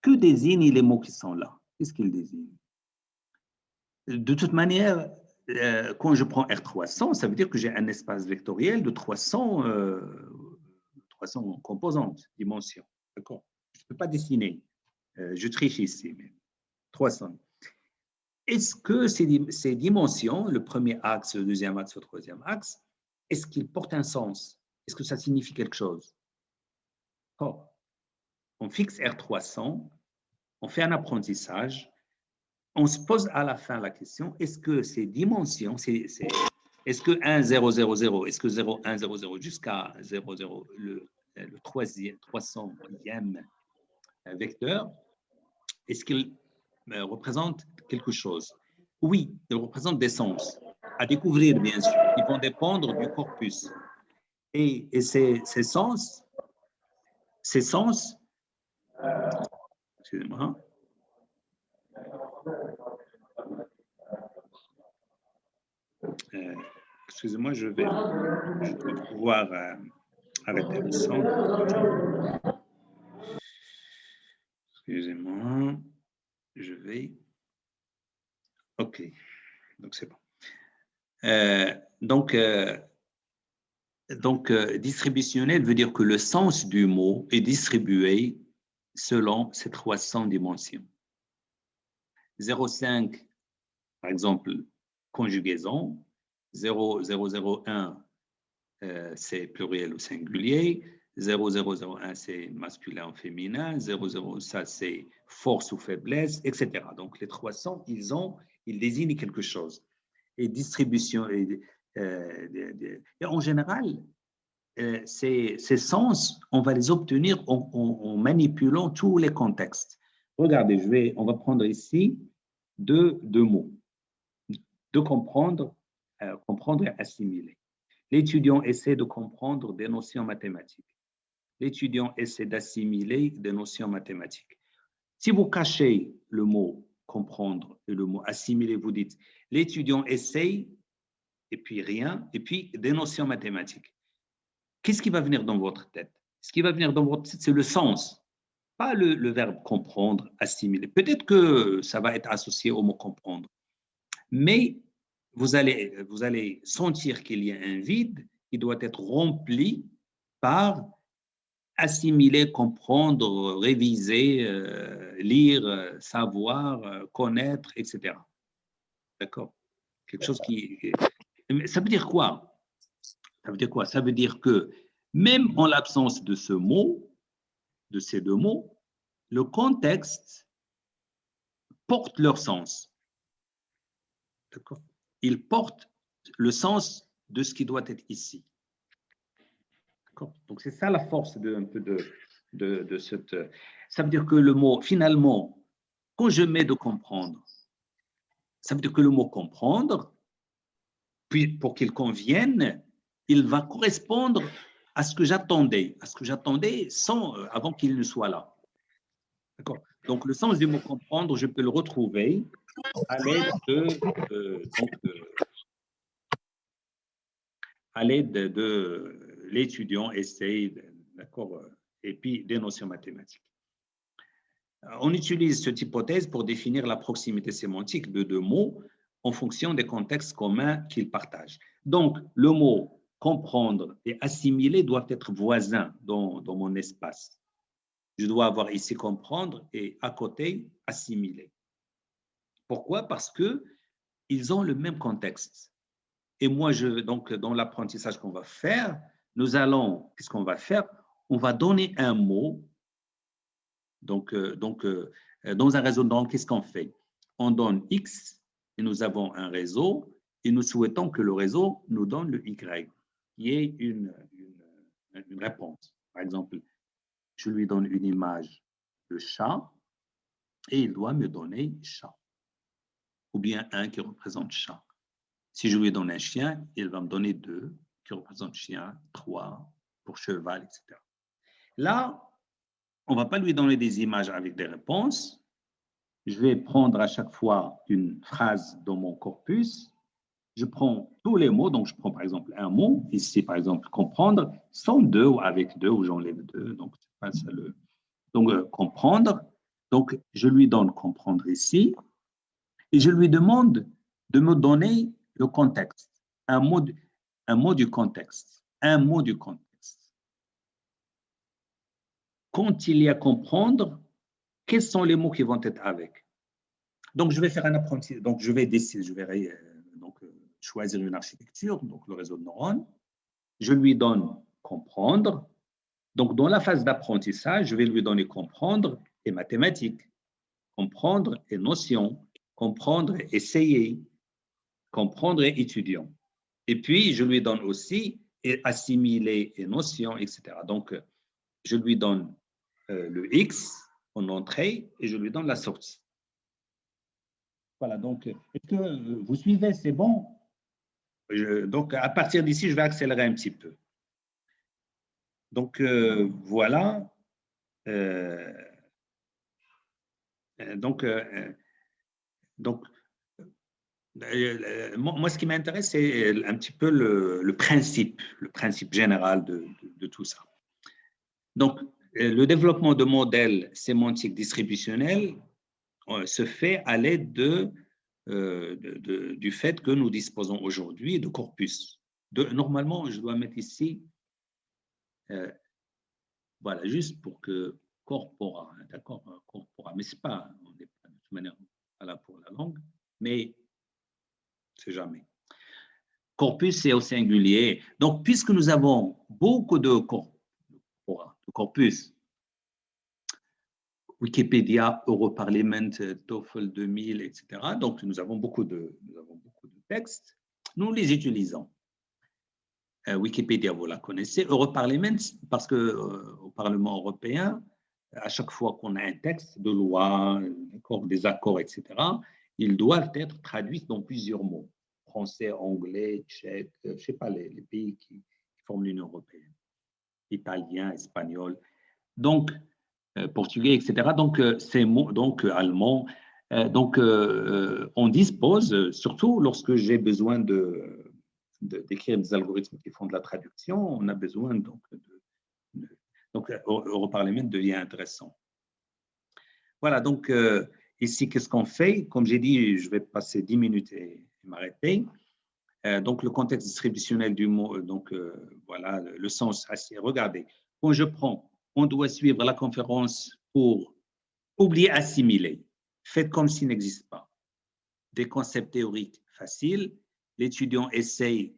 Que désignent les mots qui sont là? Qu'est-ce qu'ils désignent? De toute manière, quand je prends R300, ça veut dire que j'ai un espace vectoriel de 300 composantes, dimensions. D'accord? Je ne peux pas dessiner. Je triche ici, mais 300. Est-ce que ces dimensions, le premier axe, le deuxième axe, le troisième axe, est-ce qu'ils portent un sens? Est-ce que ça signifie quelque chose? Oh. On fixe R300, on fait un apprentissage, on se pose à la fin la question, est-ce que ces dimensions, est-ce que 1, 0, 0, 0, est-ce que 0, 1, 0, 0 jusqu'à 0, 0, le 300e vecteur, est-ce qu'il représente quelque chose? Oui, il représente des sens à découvrir, bien sûr. Ils vont dépendre du corpus. Et ces sens, excusez-moi, excusez-moi, je dois pouvoir arrêter le son. Excusez-moi, je vais. OK, donc c'est bon. Donc, distributionnel veut dire que le sens du mot est distribué selon ces 300 dimensions. 0,5, par exemple, conjugaison. 0,001, c'est pluriel ou singulier. 0,001, c'est masculin ou féminin. 0,0, ça, c'est force ou faiblesse, etc. Donc, les 300, ils désignent quelque chose. Et distribution, et en général, ces sens, on va les obtenir en manipulant tous les contextes. Regardez, on va prendre ici deux mots. De comprendre et assimiler. L'étudiant essaie de comprendre des notions mathématiques. L'étudiant essaie d'assimiler des notions mathématiques. Si vous cachez le mot comprendre et le mot assimiler, vous dites l'étudiant essaie et puis rien, et puis des notions mathématiques. Qu'est-ce qui va venir dans votre tête? Ce qui va venir dans votre tête, c'est le sens, pas le verbe comprendre, assimiler. Peut-être que ça va être associé au mot comprendre, mais vous allez sentir qu'il y a un vide qui doit être rempli par assimiler, comprendre, réviser, lire, savoir, connaître, etc. D'accord? Quelque chose qui... Ça veut dire quoi? Ça veut dire quoi? Ça veut dire que même en l'absence de ce mot, de ces deux mots, le contexte porte leur sens. D'accord? Il porte le sens de ce qui doit être ici. D'accord? Donc, c'est ça la force de cette... Ça veut dire que le mot, finalement, quand je mets de comprendre, ça veut dire que le mot comprendre, puis pour qu'il convienne, il va correspondre à ce que j'attendais, avant qu'il ne soit là. D'accord? Donc, le sens du mot comprendre, je peux le retrouver à l'aide de l'étudiant essaye, d'accord, et puis des notions mathématiques. On utilise cette hypothèse pour définir la proximité sémantique de deux mots en fonction des contextes communs qu'ils partagent. Donc, le mot comprendre et assimiler doivent être voisins dans mon espace. Je dois avoir ici comprendre et à côté assimiler. Pourquoi? Parce qu'ils ont le même contexte. Et moi, donc, dans l'apprentissage qu'on va faire, qu'est-ce qu'on va faire? On va donner un mot. Donc, dans un réseau, qu'est-ce qu'on fait? On donne X et nous avons un réseau et nous souhaitons que le réseau nous donne le Y, qui est une réponse. Par exemple, je lui donne une image de chat et il doit me donner chat, ou bien un qui représente chat. Si je lui donne un chien, il va me donner 2 qui représentent chien, 3 pour cheval, etc. Là, on ne va pas lui donner des images avec des réponses. Je vais prendre à chaque fois une phrase dans mon corpus. Je prends tous les mots. Donc, je prends par exemple un mot. Ici, par exemple, comprendre, sans 2 ou avec 2, ou j'enlève 2. Donc, c'est pas ça le... Donc, comprendre. Donc, je lui donne comprendre ici. Et je lui demande de me donner le contexte. Un mot du contexte. Un mot du contexte. Quand il y a comprendre, quels sont les mots qui vont être avec? Donc, je vais faire un apprentissage. Donc, je vais décider, je vais choisir une architecture, donc le réseau de neurones. Je lui donne comprendre. Donc, dans la phase d'apprentissage, je vais lui donner comprendre et mathématiques, comprendre et notions, comprendre et essayer, comprendre et étudiant. Et puis, je lui donne aussi et assimiler et notions, etc. Donc, je lui donne le X en entrée et je lui donne la sortie. Voilà, donc, est-ce que vous suivez, c'est bon? Donc, à partir d'ici, je vais accélérer un petit peu. Donc, voilà. Moi, ce qui m'intéresse, c'est un petit peu le principe général de tout ça. Donc, le développement de modèles sémantiques distributionnels se fait à l'aide du fait que nous disposons aujourd'hui de corpus. Normalement, je dois mettre ici, voilà, juste pour que corpora, d'accord, corpora, mais c'est pas, on n'est pas de toute manière pas là pour la langue, mais c'est jamais. Corpus, c'est au singulier. Donc, puisque nous avons beaucoup de corpus, Wikipédia, Europarlement, TOEFL 2000, etc. Donc, nous avons beaucoup de textes. Nous les utilisons. Wikipédia, vous la connaissez. Europarlement, parce qu'au Parlement européen, à chaque fois qu'on a un texte de loi, des accords, etc., ils doivent être traduits dans plusieurs mots. Français, anglais, tchèque, je ne sais pas, les pays qui forment l'Union européenne. Italien, espagnol. Donc, portugais, etc. Donc, ces mots, donc allemand. Donc, on dispose, surtout lorsque j'ai besoin d'écrire des algorithmes qui font de la traduction, on a besoin donc Europarlement devient intéressant. Voilà, donc ici, qu'est-ce qu'on fait? Comme j'ai dit, je vais passer 10 minutes et m'arrêter. Donc, le contexte distributionnel du mot, donc voilà, le sens assez. Regardez, quand je prends, on doit suivre la conférence pour oublier, assimiler. Faites comme s'il n'existe pas. Des concepts théoriques faciles. L'étudiant essaye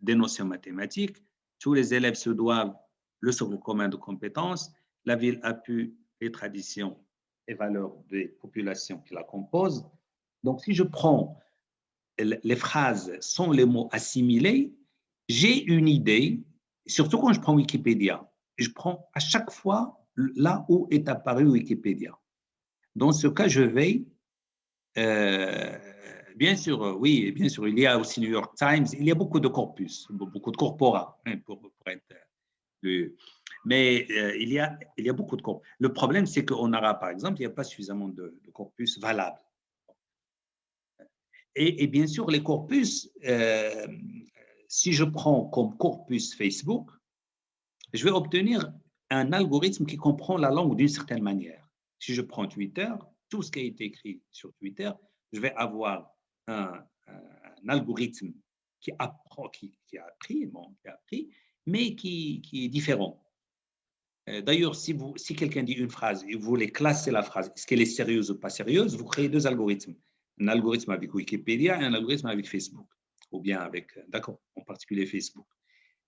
des notions mathématiques. Tous les élèves se doivent le socle commun de compétences. La ville appuie les traditions et valeurs des populations qui la composent. Donc, si je prends les phrases sans les mots assimilés, j'ai une idée, surtout quand je prends Wikipédia. Je prends à chaque fois là où est apparu Wikipédia. Dans ce cas, je vais, bien sûr, oui, bien sûr, il y a aussi New York Times, il y a beaucoup de corpus, beaucoup de corpora, hein, pour être mais il y a beaucoup de corpus. Le problème, c'est qu'en arabe, par exemple, il n'y a pas suffisamment de corpus valables. Et bien sûr, les corpus, si je prends comme corpus Facebook, je vais obtenir un algorithme qui comprend la langue d'une certaine manière. Si je prends Twitter, tout ce qui a été écrit sur Twitter, je vais avoir un algorithme qui a appris, mais qui est différent. D'ailleurs, si quelqu'un dit une phrase et vous voulez classer la phrase, est-ce qu'elle est sérieuse ou pas sérieuse, vous créez 2 algorithmes. Un algorithme avec Wikipédia et un algorithme avec Facebook, ou bien avec, d'accord, en particulier Facebook.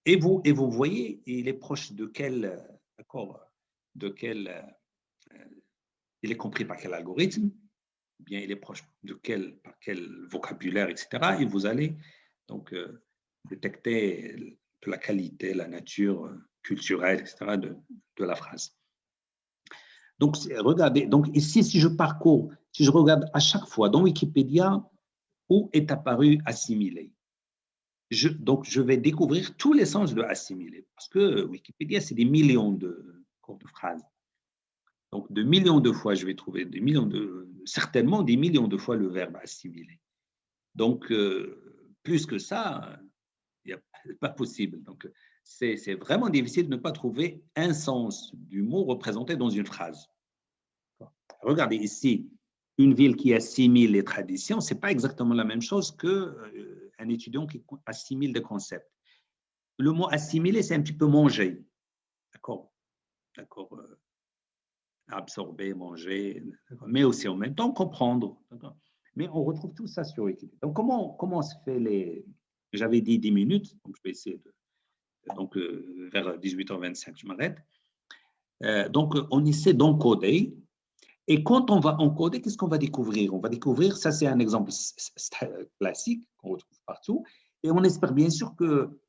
Et vous voyez, il est proche de quel, d'accord, il est compris par quel algorithme, ou bien il est proche de par quel vocabulaire, etc. Et vous allez donc détecter la qualité, la nature culturelle, etc. de la phrase. Donc, regardez, donc ici, si je regarde à chaque fois dans Wikipédia où est apparu assimilé. Donc, je vais découvrir tous les sens de assimiler. Parce que Wikipédia, c'est des millions de cours de phrases. Donc, de millions de fois, je vais trouver certainement des millions de fois le verbe assimiler. Donc, plus que ça, c'est pas possible. Donc, c'est vraiment difficile de ne pas trouver un sens du mot représenté dans une phrase. Regardez ici, une ville qui assimile les traditions, ce n'est pas exactement la même chose qu'un étudiant qui assimile des concepts. Le mot assimiler, c'est un petit peu manger. D'accord. D'accord. Absorber, manger, mais aussi en même temps comprendre. Mais on retrouve tout ça sur Wikipédia. Donc, comment se fait les… J'avais dit 10 minutes, donc je vais essayer de… Donc, vers 18h25, je m'arrête. Donc, on essaie d'encoder. Et quand on va encoder, qu'est-ce qu'on va découvrir? On va découvrir, ça c'est un exemple classique qu'on retrouve partout. Et on espère bien sûr que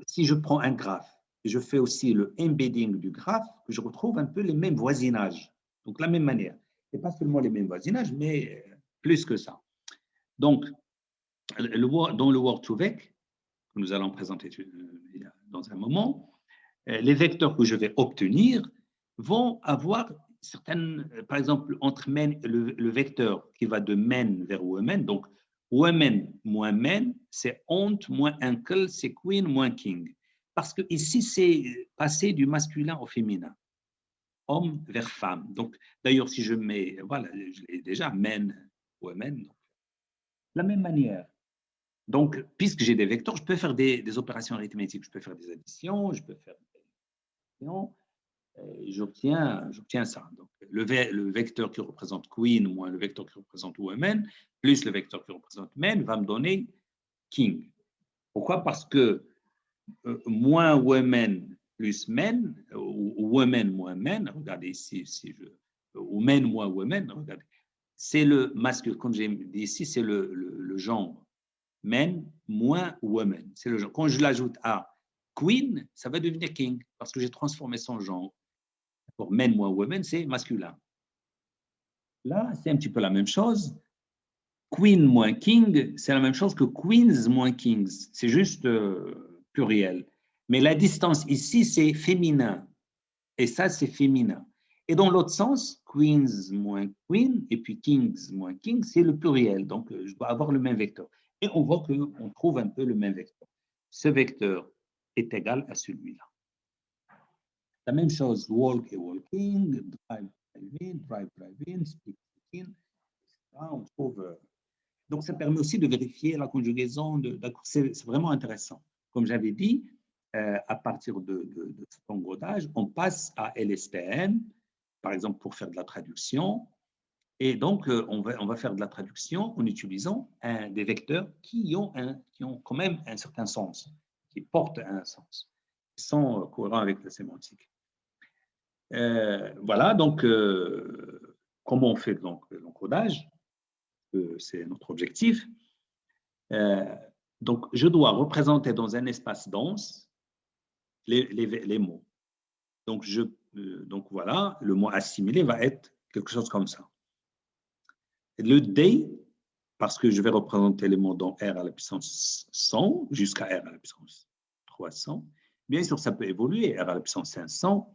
si je prends un graphe, et je fais aussi le embedding du graphe, que je retrouve un peu les mêmes voisinages. Donc, la même manière. Et pas seulement les mêmes voisinages, mais plus que ça. Donc, dans le Word2Vec, que nous allons présenter dans un moment, les vecteurs que je vais obtenir vont avoir certaines, par exemple, entre men, le vecteur qui va de men vers women, donc women moins men, c'est aunt moins uncle, c'est queen moins king. Parce que ici, c'est passer du masculin au féminin, homme vers femme. Donc, d'ailleurs, si je mets, voilà, je l'ai déjà, men, women, donc, de la même manière. Donc, puisque j'ai des vecteurs, je peux faire des opérations arithmétiques, je peux faire des additions, je peux faire des additions, et j'obtiens ça. Donc, le vecteur qui représente queen moins le vecteur qui représente woman, plus le vecteur qui représente men, va me donner king. Pourquoi? Parce que moins women plus men, ou women moins men, regardez ici, ou men moins women, regardez, c'est le masculin, comme j'ai dit ici, c'est le genre. Men moins woman, c'est le genre. Quand je l'ajoute à queen, ça va devenir king, parce que j'ai transformé son genre. Pour men moins women, c'est masculin. Là, c'est un petit peu la même chose. Queen moins king, c'est la même chose que queens moins kings. C'est juste pluriel. Mais la distance ici, c'est féminin. Et ça, c'est féminin. Et dans l'autre sens, queens moins queen, et puis kings moins king, c'est le pluriel. Donc, je dois avoir le même vecteur. Et on voit qu'on trouve un peu le même vecteur. Ce vecteur est égal à celui-là. La même chose, walk et walking, drive, drive-in, speak, speaking, etc. On trouve… Donc, ça permet aussi de vérifier la conjugaison. C'est vraiment intéressant. Comme j'avais dit, à partir de cet encodage, on passe à LSTM, par exemple, pour faire de la traduction. Et donc, on va faire de la traduction en utilisant des vecteurs qui ont quand même un certain sens, qui portent un sens, qui sont cohérents avec la sémantique. Voilà, donc, comment on fait donc l'encodage? C'est notre objectif. Donc, je dois représenter dans un espace dense les mots. Donc, voilà, le mot assimilé va être quelque chose comme ça. Le D, parce que je vais représenter les mots dans R à la puissance 100 jusqu'à R à la puissance 300. Bien sûr, ça peut évoluer, R à la puissance 500.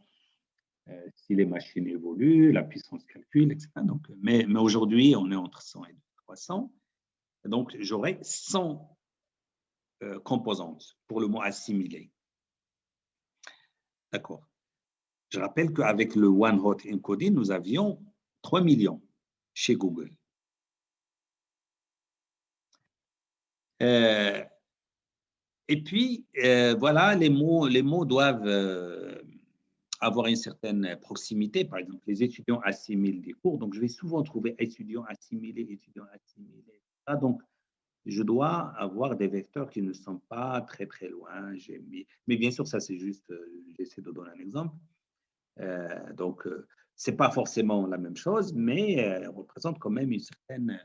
Si les machines évoluent, la puissance calcul, etc. Donc, mais aujourd'hui, on est entre 100 et 300. Donc, j'aurai 100 composantes pour le mot assimilé. D'accord. Je rappelle qu'avec le One Hot Encoding, nous avions 3 millions chez Google. Et puis, voilà, les mots doivent avoir une certaine proximité. Par exemple, les étudiants assimilent des cours. Donc, je vais souvent trouver étudiants assimilés, etc. Donc, je dois avoir des vecteurs qui ne sont pas très, très loin. Mais bien sûr, ça, c'est juste, j'essaie de donner un exemple. Donc, ce n'est pas forcément la même chose, mais elle représente quand même une certaine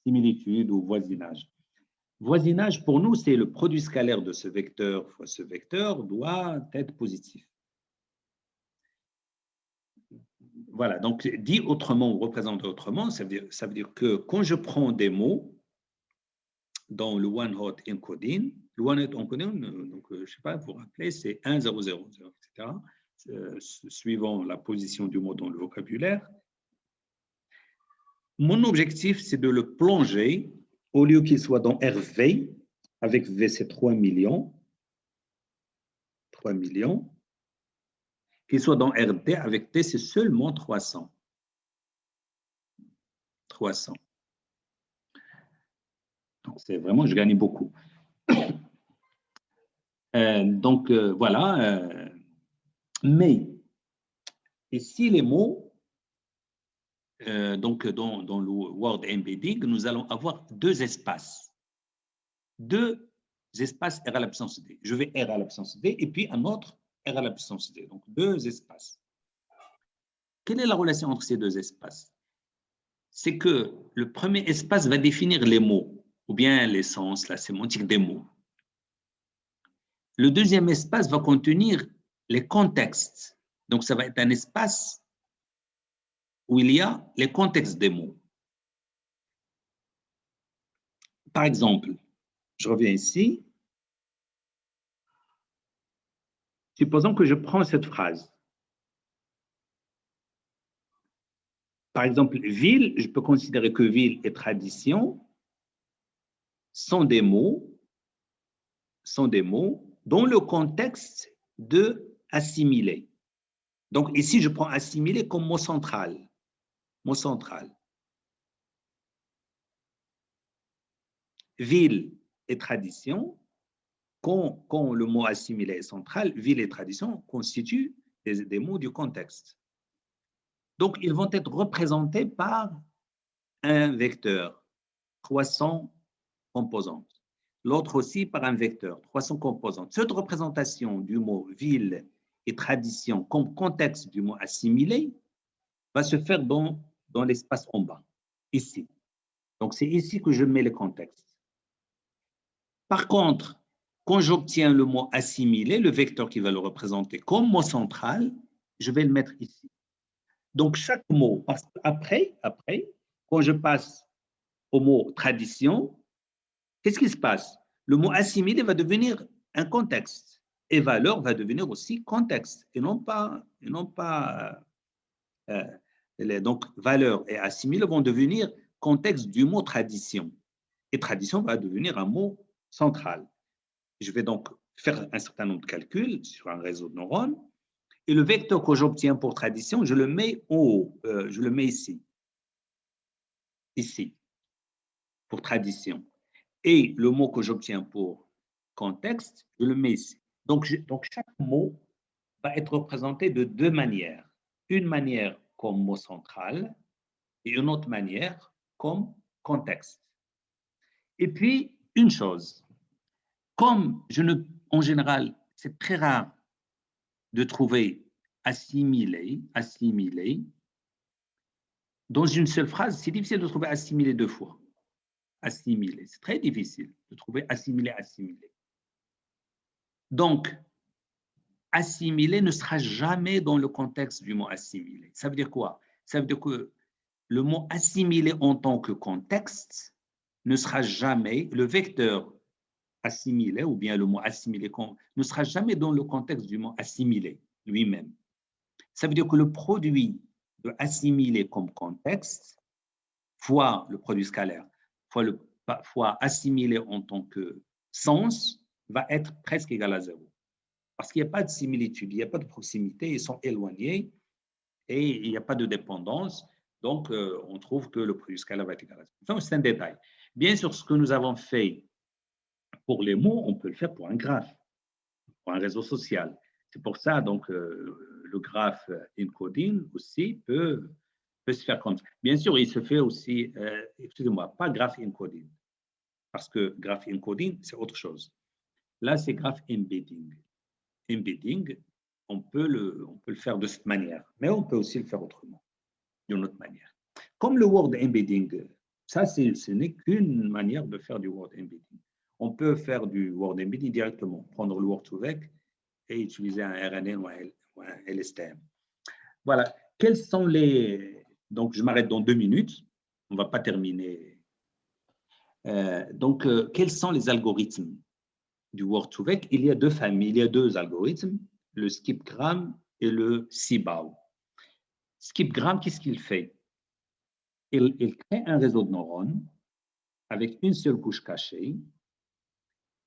similitude ou voisinage. Voisinage, pour nous, c'est le produit scalaire de ce vecteur fois ce vecteur doit être positif. Voilà, donc dit autrement ou représenté autrement, ça veut dire que quand je prends des mots, dans le one-hot encoding. Le one-hot encoding, donc, je ne sais pas, vous vous rappelez, c'est 1, 0, 0, 0, etc., suivant la position du mot dans le vocabulaire. Mon objectif, c'est de le plonger, au lieu qu'il soit dans RV, avec V, c'est 3 millions, qu'il soit dans RD, avec T, c'est seulement 300. 300. Donc, c'est vraiment, je gagne beaucoup. Voilà. Mais, ici, les mots, donc, dans le Word Embedding, nous allons avoir deux espaces. Deux espaces R à la puissance D. Je vais R à la puissance D et puis un autre R à la puissance D. Donc, deux espaces. Quelle est la relation entre ces deux espaces? C'est que le premier espace va définir les mots, ou bien l'essence, la sémantique des mots. Le deuxième espace va contenir les contextes. Donc, ça va être un espace où il y a les contextes des mots. Par exemple, je reviens ici. Supposons que je prends cette phrase. Par exemple, ville, je peux considérer que ville et tradition sont des mots dans le contexte de assimiler. Donc, ici, je prends assimiler comme mot central. Mot central. Ville et tradition, quand le mot assimilé est central, ville et tradition constituent des mots du contexte. Donc, ils vont être représentés par un vecteur, 300 composantes. L'autre aussi par un vecteur, 300 composantes. Cette représentation du mot ville et tradition comme contexte du mot assimilé va se faire dans l'espace en bas, ici. Donc, c'est ici que je mets le contexte. Par contre, quand j'obtiens le mot assimilé, le vecteur qui va le représenter comme mot central, je vais le mettre ici. Donc, chaque mot, parce qu'après, quand je passe au mot tradition, qu'est-ce qui se passe? Le mot assimilé va devenir un contexte et valeur va devenir aussi contexte et non pas donc valeur et assimilé vont devenir contexte du mot tradition et tradition va devenir un mot central. Je vais donc faire un certain nombre de calculs sur un réseau de neurones et le vecteur que j'obtiens pour tradition, je le mets en haut, je le mets ici, pour tradition. Et le mot que j'obtiens pour contexte, je le mets ici. Donc, chaque mot va être représenté de deux manières. Une manière comme mot central et une autre manière comme contexte. Et puis, une chose, comme en général, c'est très rare de trouver assimilé, dans une seule phrase, c'est difficile de trouver assimilé deux fois. Assimilé, c'est très difficile de trouver assimilé. Donc, assimilé ne sera jamais dans le contexte du mot assimilé. Ça veut dire quoi? Ça veut dire que le mot assimilé en tant que contexte ne sera jamais, le vecteur assimilé ou bien le mot assimilé ne sera jamais dans le contexte du mot assimilé lui-même. Ça veut dire que le produit de assimilé comme contexte fois le produit scalaire fois assimilé en tant que sens va être presque égal à 0. Parce qu'il n'y a pas de similitude, il n'y a pas de proximité, ils sont éloignés et il n'y a pas de dépendance. Donc, on trouve que le produit scalaire va être égal à 0. Donc, c'est un détail. Bien sûr, ce que nous avons fait pour les mots, on peut le faire pour un graphe, pour un réseau social. C'est pour ça, donc, le graphe encoding aussi peut se faire comme ça. Bien sûr, il se fait aussi, excusez-moi, pas graph encoding, parce que graph encoding, c'est autre chose. Là, c'est graph embedding. Embedding, on peut le faire de cette manière, mais on peut aussi le faire autrement, d'une autre manière. Comme le word embedding, ça, ce n'est qu'une manière de faire du word embedding. On peut faire du word embedding directement, prendre le word2vec et utiliser un RNN ou un LSTM. Voilà. Quels sont les... Donc, je m'arrête dans 2 minutes. On ne va pas terminer. Quels sont les algorithmes du Word2Vec? Il y a deux familles, il y a deux algorithmes, le skipgram et le CBOW. Skipgram, qu'est-ce qu'il fait? Il crée un réseau de neurones avec une seule couche cachée.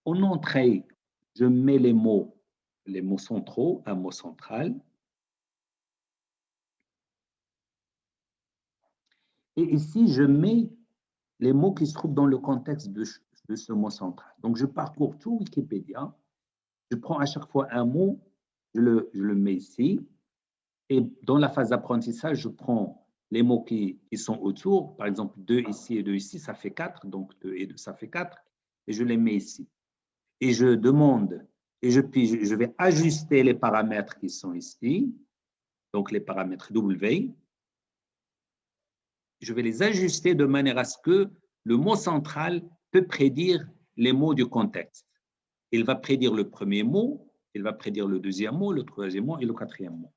En entrée, je mets les mots centraux, un mot central. Et ici, je mets les mots qui se trouvent dans le contexte de ce mot central. Donc, je parcours tout Wikipédia. Je prends à chaque fois un mot, je le mets ici. Et dans la phase d'apprentissage, je prends les mots qui sont autour. Par exemple, 2 ici et 2 ici, ça fait 4. Donc, 2 et 2, ça fait 4. Et je les mets ici. Et je demande, et je vais ajuster les paramètres qui sont ici. Donc, les paramètres W. Je vais les ajuster de manière à ce que le mot central peut prédire les mots du contexte. Il va prédire le premier mot, il va prédire le deuxième mot, le troisième mot et le quatrième mot.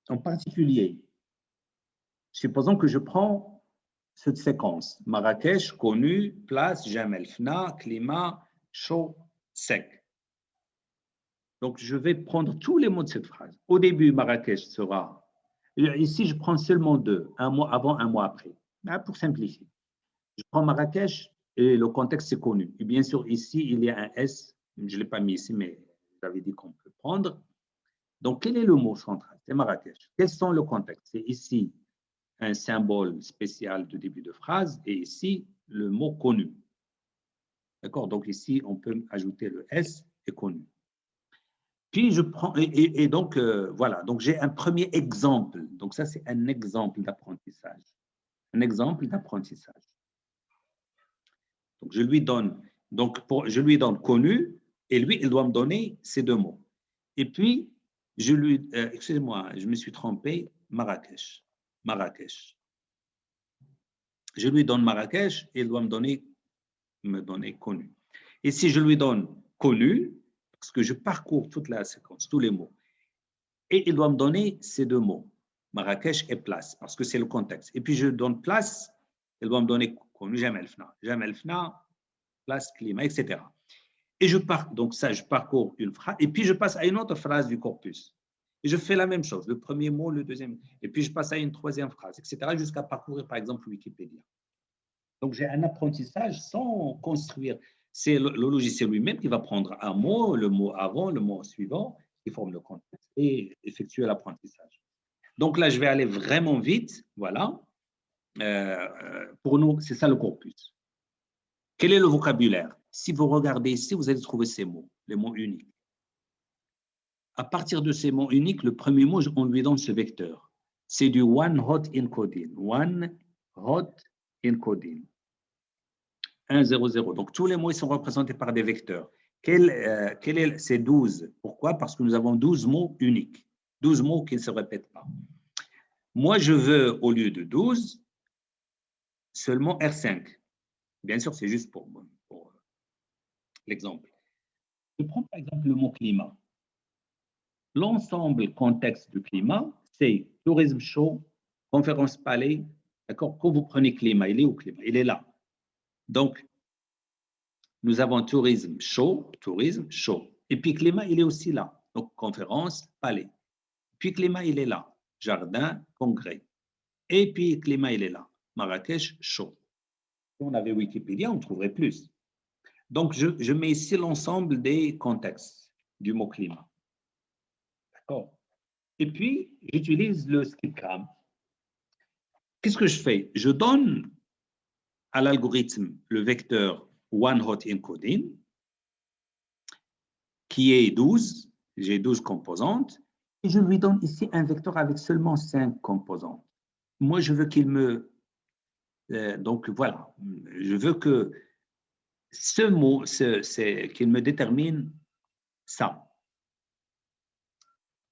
En particulier, supposons que je prends cette séquence. Marrakech, connu, place, Jamel Fna, climat, chaud, sec. Donc, je vais prendre tous les mots de cette phrase. Au début, Marrakech sera... Ici, je prends seulement deux, un mois avant, un mois après, pour simplifier. Je prends Marrakech et le contexte, c'est connu. Et bien sûr, ici, il y a un S. Je ne l'ai pas mis ici, mais j'avais dit qu'on peut prendre. Donc, quel est le mot central? C'est Marrakech. Quels sont le contexte? C'est ici un symbole spécial de début de phrase et ici, le mot connu. D'accord? Donc, ici, on peut ajouter le S et connu. Puis, je prends, et donc, voilà. Donc, j'ai un premier exemple. Donc, ça, c'est un exemple d'apprentissage. Un exemple d'apprentissage. Donc, je lui donne connu et lui, il doit me donner ces deux mots. Et puis, excusez-moi, je me suis trompé, Marrakech. Marrakech. Je lui donne Marrakech et il doit me donner connu. Et si je lui donne connu, parce que je parcours toute la séquence, tous les mots, et il doit me donner ces deux mots, Marrakech et place, parce que c'est le contexte. Et puis je donne place, il doit me donner connu, Jamel Fna, place, climat, etc. Et je parcours une phrase, et puis je passe à une autre phrase du corpus. Et je fais la même chose, le premier mot, le deuxième, et puis je passe à une troisième phrase, etc., jusqu'à parcourir, par exemple, Wikipédia. Donc, j'ai un apprentissage sans construire. C'est le logiciel lui-même qui va prendre un mot, le mot avant, le mot suivant, qui forme le contexte, et effectuer l'apprentissage. Donc là, je vais aller vraiment vite, voilà. Pour nous, c'est ça le corpus. Quel est le vocabulaire? Si vous regardez ici, vous allez trouver ces mots, les mots uniques. À partir de ces mots uniques, le premier mot, on lui donne ce vecteur. C'est du one hot encoding. One hot encoding. 1, 0, 0. Donc, tous les mots ils sont représentés par des vecteurs. C'est 12. Pourquoi? Parce que nous avons 12 mots uniques. 12 mots qui ne se répètent pas. Moi, je veux, au lieu de 12, seulement R5. Bien sûr, c'est juste pour l'exemple. Je prends par exemple le mot climat. L'ensemble contexte du climat, c'est tourisme chaud, conférence palais. D'accord? Quand vous prenez climat, il est où climat? Il est là. Donc, nous avons tourisme chaud. Et puis climat, il est aussi là. Donc, conférence, palais. Puis climat, il est là. Jardin, congrès. Et puis climat, il est là. Marrakech, chaud. Si on avait Wikipédia, on trouverait plus. Donc, je mets ici l'ensemble des contextes du mot climat. D'accord? Et puis, j'utilise le skipgram. Qu'est-ce que je fais? Je donne à l'algorithme le vecteur one hot encoding, qui est 12. J'ai 12 composantes. Et je lui donne ici un vecteur avec seulement 5 composantes. Moi, je veux qu'il me... donc, voilà. Je veux que ce mot, qu'il me détermine ça.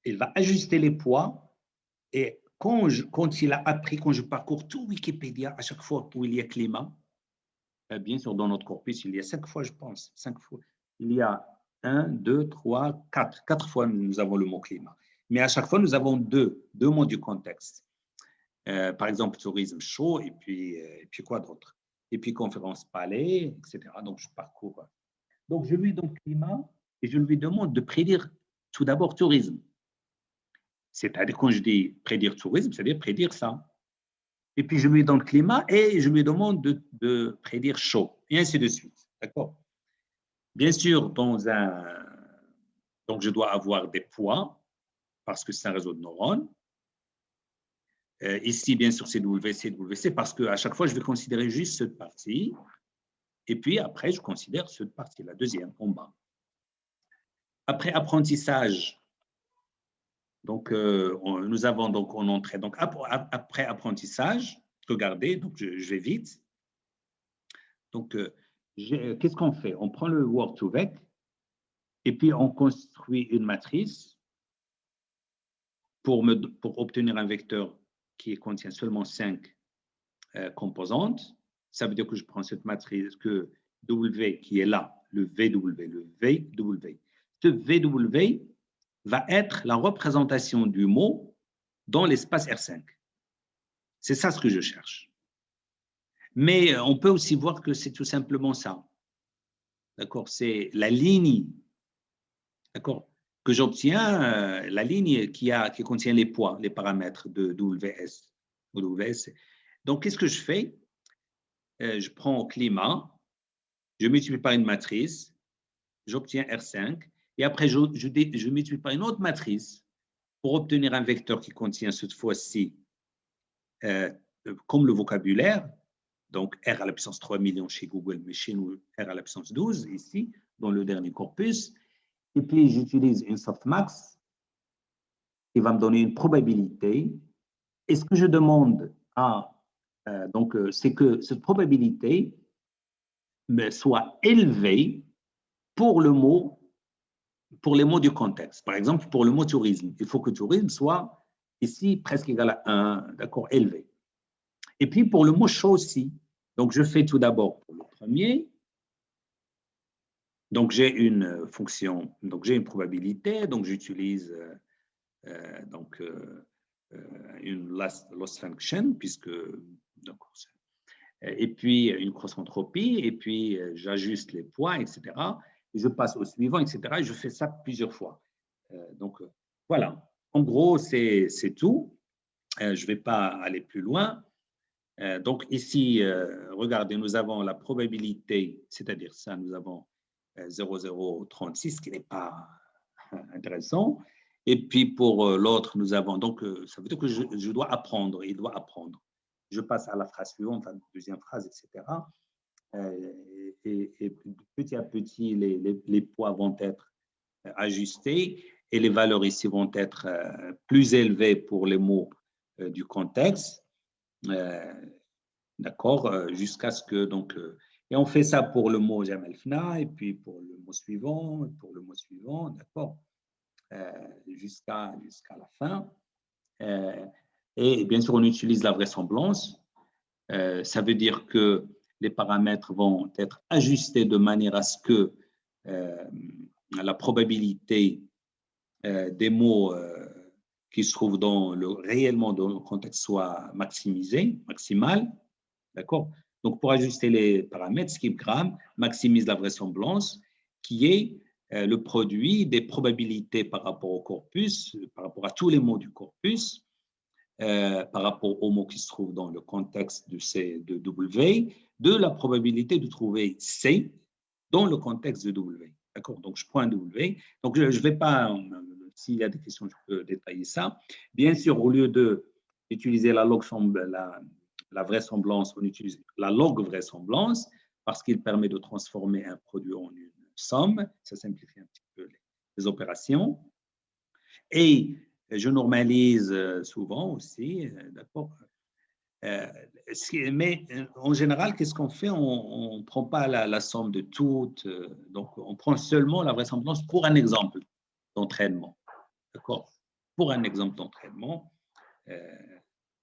Il va ajuster les poids et quand il a appris, quand je parcours tout Wikipédia, à chaque fois où il y a climat, bien sûr, dans notre corpus, il y a 5 fois, je pense, 5 fois. Il y a 1, 2, 3, 4. 4 fois, nous avons le mot climat. Mais à chaque fois, nous avons deux mots du contexte. Par exemple, tourisme chaud, et puis quoi d'autre? Et puis conférence palais, etc. Donc, je parcours. Donc, je lui donne climat et je lui demande de prédire tout d'abord tourisme. C'est-à-dire, quand je dis prédire tourisme, c'est-à-dire prédire ça. Et puis, je lui donne climat et je lui demande de prédire chaud, et ainsi de suite. D'accord? Bien sûr, donc, je dois avoir des poids parce que c'est un réseau de neurones. Ici, bien sûr, c'est WC, parce qu'à chaque fois, je vais considérer juste cette partie. Et puis, après, je considère cette partie, la deuxième, en bas. Après apprentissage, donc, nous avons donc en entrée. Donc, après apprentissage, regardez, donc je vais vite. Donc, qu'est-ce qu'on fait? On prend le Word2Vec et puis on construit une matrice pour obtenir un vecteur qui contient seulement 5 composantes. Ça veut dire que je prends cette matrice que W qui est là, le VW. Ce VW va être la représentation du mot dans l'espace R5. C'est ça ce que je cherche. Mais on peut aussi voir que c'est tout simplement ça. D'accord? C'est la ligne, d'accord, que j'obtiens, la ligne qui contient les poids, les paramètres de WS ou WS. Donc, qu'est-ce que je fais? Je prends climat, je multiplie par une matrice, j'obtiens R5, et après, je multiplie par une autre matrice pour obtenir un vecteur qui contient cette fois-ci, comme le vocabulaire, donc R à la puissance 3 millions chez Google, mais chez nous, R à la puissance 12, ici, dans le dernier corpus. Et puis, j'utilise une softmax qui va me donner une probabilité. Et ce que je demande c'est que cette probabilité soit élevée pour les mots du contexte. Par exemple, pour le mot tourisme, il faut que tourisme soit ici presque égal à 1, d'accord, élevé. Et puis pour le mot chaud aussi. Donc, je fais tout d'abord pour le premier. Donc, j'ai une fonction, donc j'ai une probabilité, donc j'utilise une loss function, puisque et puis une cross-entropie, et puis j'ajuste les poids, etc. Et je passe au suivant, etc. Et je fais ça plusieurs fois. Voilà. En gros, c'est tout. Je ne vais pas aller plus loin. Donc ici, regardez, nous avons la probabilité, c'est-à-dire ça, nous avons 0,036, qui n'est pas intéressant. Et puis pour l'autre, nous avons, donc ça veut dire que je dois apprendre, il doit apprendre. Je passe à la phrase suivante, la deuxième phrase, etc. Et petit à petit, les poids vont être ajustés et les valeurs ici vont être plus élevées pour les mots du contexte. D'accord, jusqu'à ce que, donc, et on fait ça pour le mot Jamal Fna, et puis pour le mot suivant, et pour le mot suivant, d'accord, jusqu'à la fin. Et bien sûr, on utilise la vraisemblance. Ça veut dire que les paramètres vont être ajustés de manière à ce que la probabilité des mots qui se trouvent réellement dans le contexte soit maximale. D'accord? Donc, pour ajuster les paramètres, Skipgram maximise la vraisemblance, qui est le produit des probabilités par rapport au corpus, par rapport à tous les mots du corpus, par rapport aux mots qui se trouvent dans le contexte de W, de la probabilité de trouver C dans le contexte de W. D'accord? Donc, je prends un W. Donc, je ne vais pas, s'il y a des questions, je peux détailler ça. Bien sûr, au lieu d'utiliser la vraisemblance, on utilise la log vraisemblance parce qu'il permet de transformer un produit en une somme. Ça simplifie un petit peu les opérations. Et je normalise souvent aussi, d'accord. Mais en général, qu'est-ce qu'on fait? On ne prend pas la somme de toutes. Donc, on prend seulement la vraisemblance pour un exemple d'entraînement. D'accord? Pour un exemple d'entraînement.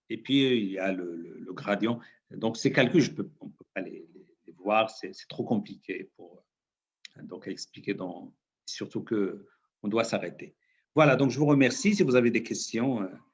Et puis, il y a le gradient. Donc, ces calculs, on ne peut pas les voir. C'est trop compliqué pour donc, expliquer. Surtout qu'on doit s'arrêter. Voilà, donc je vous remercie. Si vous avez des questions,